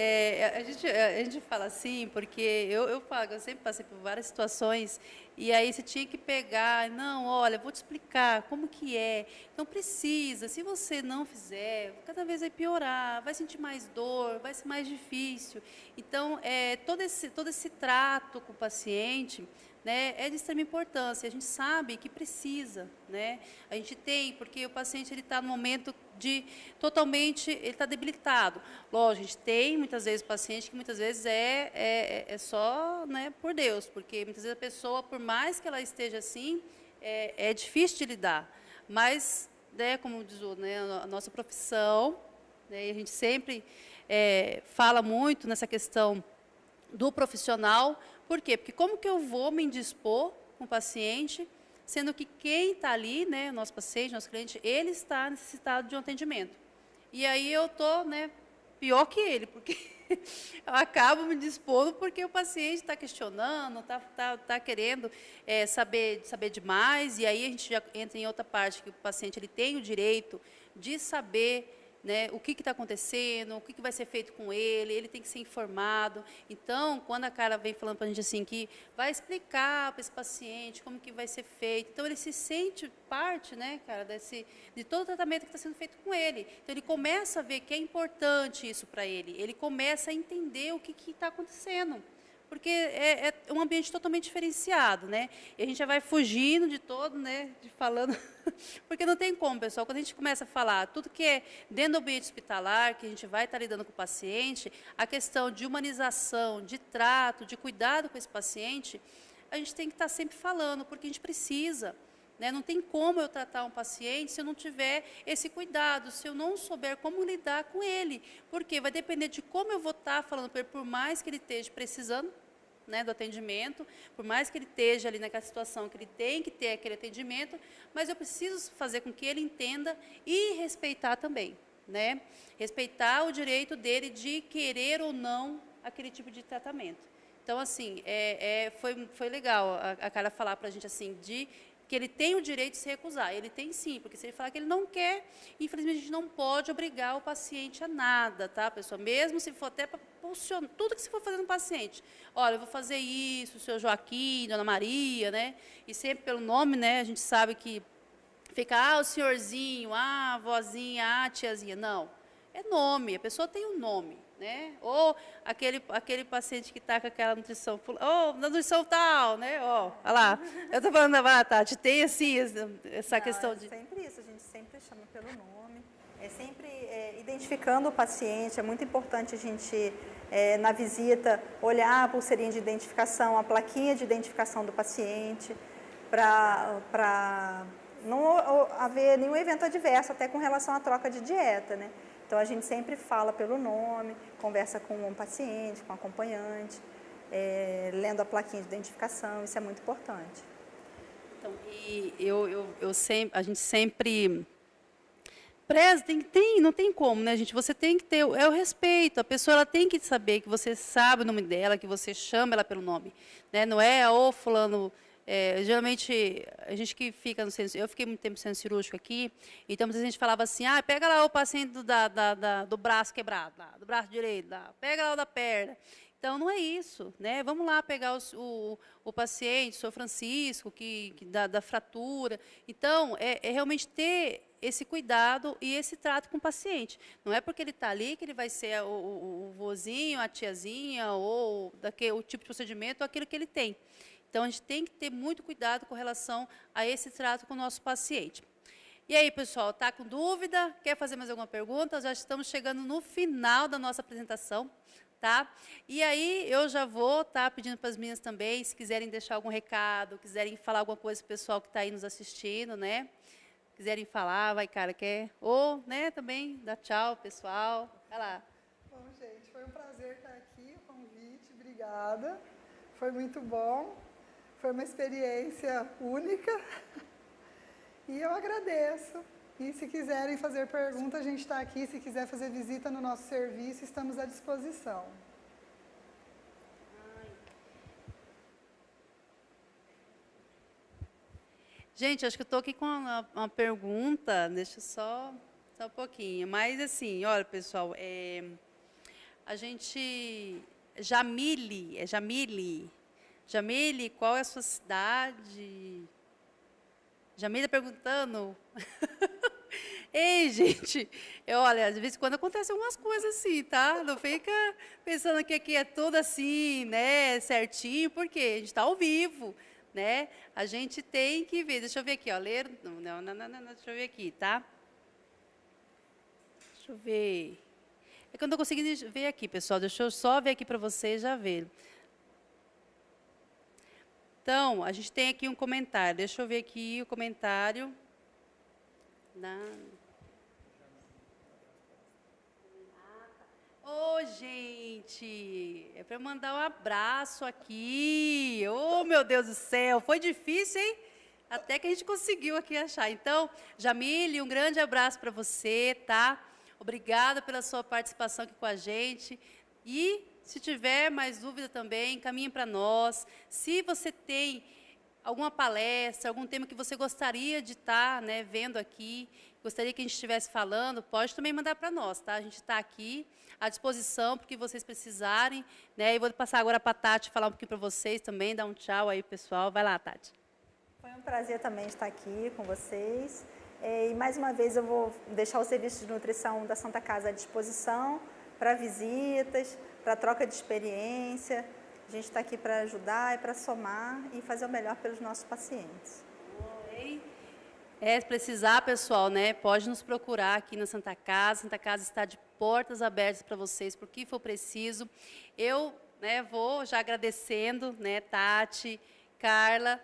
a gente fala assim, porque eu sempre passei por várias situações, e aí você tinha que pegar, não, olha, vou te explicar como que é, não precisa, se você não fizer, cada vez vai piorar, vai sentir mais dor, vai ser mais difícil. Então, todo esse trato com o paciente, né, é de extrema importância. A gente sabe que precisa, né? A gente tem, porque o paciente ele está no momento de totalmente, ele está debilitado. Lógico, a gente tem muitas vezes paciente que muitas vezes é só, né, por Deus, porque muitas vezes a pessoa, por mais que ela esteja assim, é difícil de lidar. Mas, né, como diz o, né, a nossa profissão, né, e a gente sempre fala muito nessa questão do profissional. Por quê? Porque como que eu vou me indispor com o paciente, sendo que quem está ali, né, nosso paciente, nosso cliente, ele está necessitado de um atendimento. E aí eu estou, né, pior que ele, porque eu acabo me dispondo porque o paciente está questionando, está querendo saber demais, e aí a gente já entra em outra parte, que o paciente ele tem o direito de saber, né, o que está acontecendo, o que vai ser feito com ele tem que ser informado. Então, quando a cara vem falando para a gente assim, que vai explicar para esse paciente como que vai ser feito, então ele se sente parte, né, cara, de todo o tratamento que está sendo feito com ele. Então, ele começa a ver que é importante isso para ele começa a entender o que está acontecendo. Porque é um ambiente totalmente diferenciado, né? E a gente já vai fugindo de todo, né? De falando, porque não tem como, pessoal. Quando a gente começa a falar tudo que é dentro do ambiente hospitalar, que a gente vai estar lidando com o paciente, a questão de humanização, de trato, de cuidado com esse paciente, a gente tem que estar sempre falando, porque a gente precisa. Né? Não tem como eu tratar um paciente se eu não tiver esse cuidado, se eu não souber como lidar com ele. Porque vai depender de como eu vou estar falando para ele, por mais que ele esteja precisando, né, do atendimento, por mais que ele esteja ali naquela situação que ele tem que ter aquele atendimento, mas eu preciso fazer com que ele entenda e respeitar também. Né? Respeitar o direito dele de querer ou não aquele tipo de tratamento. Então, assim, foi legal a cara falar para a gente assim, que ele tem o direito de se recusar. Ele tem sim, porque se ele falar que ele não quer, infelizmente a gente não pode obrigar o paciente a nada, tá, pessoal? Mesmo se for até para pulsionar, tudo que se for fazer no paciente. Olha, eu vou fazer isso, o senhor Joaquim, dona Maria, né? E sempre pelo nome, né? A gente sabe que fica, o senhorzinho, a vozinha, a tiazinha. Não, é nome, a pessoa tem um nome. Né? Ou aquele paciente que está com aquela nutrição, nutrição tal, né? Olha lá, eu estou falando da Tati, tem assim, essa questão de... sempre isso, a gente sempre chama pelo nome, sempre identificando o paciente, é muito importante a gente, na visita, olhar a pulseirinha de identificação, a plaquinha de identificação do paciente, para não haver nenhum evento adverso, até com relação à troca de dieta, né? Então, a gente sempre fala pelo nome, conversa com um paciente, com um acompanhante, lendo a plaquinha de identificação, isso é muito importante. Então, e a gente sempre preza, não tem como, né, gente? Você tem que ter, o respeito, a pessoa ela tem que saber que você sabe o nome dela, que você chama ela pelo nome, né? Não é, fulano... geralmente, a gente que fica no centro, eu fiquei muito tempo no centro cirúrgico aqui, então a gente falava assim, pega lá o paciente do braço quebrado, lá, do braço direito, lá, pega lá o da perna. Então, não é isso, né? Vamos lá pegar o paciente, o senhor Francisco, que da fratura. Então, realmente ter esse cuidado e esse trato com o paciente. Não é porque ele está ali que ele vai ser o vozinho, a tiazinha, ou o tipo de procedimento, ou aquilo que ele tem. Então, a gente tem que ter muito cuidado com relação a esse trato com o nosso paciente. E aí, pessoal, está com dúvida? Quer fazer mais alguma pergunta? Já estamos chegando no final da nossa apresentação, tá? E aí, eu já vou estar pedindo para as meninas também, se quiserem deixar algum recado, quiserem falar alguma coisa para o pessoal que está aí nos assistindo, né? Quiserem falar, vai, cara, quer? Ou, né, também, dá tchau, pessoal. Vai lá. Bom, gente, foi um prazer estar aqui, o convite, obrigada. Foi muito bom. Foi uma experiência única e eu agradeço. E se quiserem fazer pergunta, a gente está aqui. Se quiser fazer visita no nosso serviço, estamos à disposição. Gente, acho que eu estou aqui com uma pergunta, deixa só um pouquinho. Mas, assim, olha, pessoal, a gente... Jamile, qual é a sua cidade? Jamile perguntando. Ei, gente, olha, de vez em quando acontecem algumas coisas assim, tá? Não fica pensando que aqui é tudo assim, né, certinho, porque a gente está ao vivo, né? A gente tem que ver. Deixa eu ver aqui, ó. Ler. Não, deixa eu ver aqui, tá? Deixa eu ver. É que eu não estou conseguindo ver aqui, pessoal. Deixa eu só ver aqui para vocês já verem. Então, a gente tem aqui um comentário. Deixa eu ver aqui o comentário. Ô, gente, é para mandar um abraço aqui. Oh, meu Deus do céu, foi difícil, hein? Até que a gente conseguiu aqui achar. Então, Jamile, um grande abraço para você, tá? Obrigada pela sua participação aqui com a gente. E, se tiver mais dúvida também, encaminhe para nós. Se você tem alguma palestra, algum tema que você gostaria de estar, né, vendo aqui, gostaria que a gente estivesse falando, pode também mandar para nós, tá? A gente está aqui à disposição para o que vocês precisarem, né? E vou passar agora para a Tati falar um pouquinho para vocês também, dar um tchau aí, pessoal. Vai lá, Tati. Foi um prazer também estar aqui com vocês. E mais uma vez eu vou deixar o serviço de nutrição da Santa Casa à disposição para visitas, para troca de experiência. A gente está aqui para ajudar e para somar e fazer o melhor pelos nossos pacientes. Se precisar, pessoal, né, pode nos procurar aqui na Santa Casa. A Santa Casa está de portas abertas para vocês, por que for preciso. Eu, né, vou já agradecendo, né, Tati, Carla.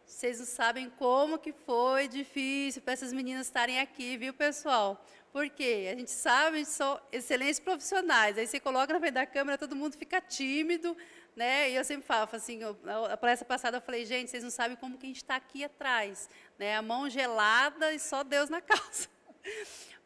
Vocês não sabem como que foi difícil para essas meninas estarem aqui, viu, pessoal? Porque a gente sabe que são excelentes profissionais. Aí você coloca na frente da câmera, todo mundo fica tímido, né? E eu sempre falo assim, a palestra passada eu falei, gente, vocês não sabem como que a gente está aqui atrás, né? A mão gelada e só Deus na causa.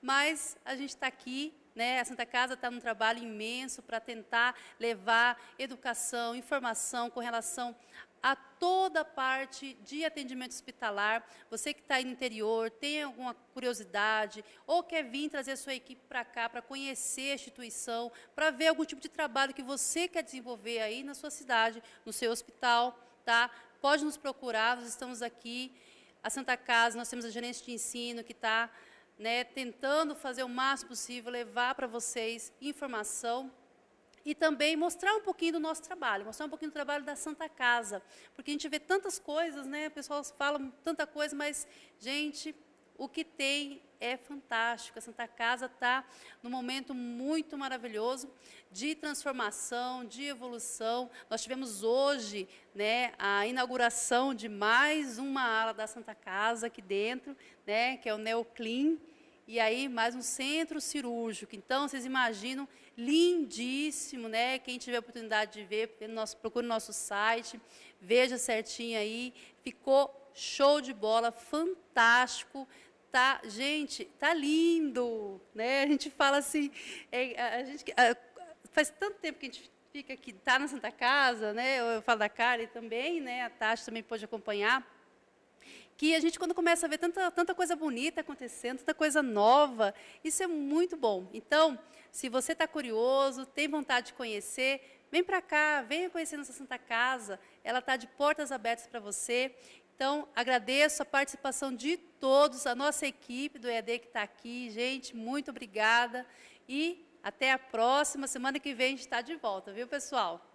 Mas a gente está aqui, né? A Santa Casa está num trabalho imenso para tentar levar educação, informação com relação a toda a parte de atendimento hospitalar. Você que está aí no interior, tem alguma curiosidade, ou quer vir trazer a sua equipe para cá, para conhecer a instituição, para ver algum tipo de trabalho que você quer desenvolver aí na sua cidade, no seu hospital, tá? Pode nos procurar, nós estamos aqui. A Santa Casa, nós temos a gerência de ensino que está, né, tentando fazer o máximo possível, levar para vocês informação, e também mostrar um pouquinho do nosso trabalho, mostrar um pouquinho do trabalho da Santa Casa, porque a gente vê tantas coisas, né? O pessoal fala tanta coisa, mas, gente, o que tem é fantástico. A Santa Casa está num momento muito maravilhoso de transformação, de evolução. Nós tivemos hoje, né, a inauguração de mais uma ala da Santa Casa aqui dentro, né, que é o Neoclean, e aí mais um centro cirúrgico. Então, vocês imaginam, lindíssimo, né? Quem tiver a oportunidade de ver, procure o nosso site, veja certinho aí. Ficou show de bola, fantástico. Tá, gente, tá lindo, né? A gente fala assim, faz tanto tempo que a gente fica aqui, tá na Santa Casa, né? Eu falo da Karen também, né? A Tati também pode acompanhar. Que a gente, quando começa a ver tanta coisa bonita acontecendo, tanta coisa nova, isso é muito bom. Então, se você está curioso, tem vontade de conhecer, vem para cá, venha conhecer nossa Santa Casa, ela está de portas abertas para você. Então, agradeço a participação de todos, a nossa equipe do EAD que está aqui. Gente, muito obrigada e até a próxima. Semana que vem a gente está de volta, viu, pessoal?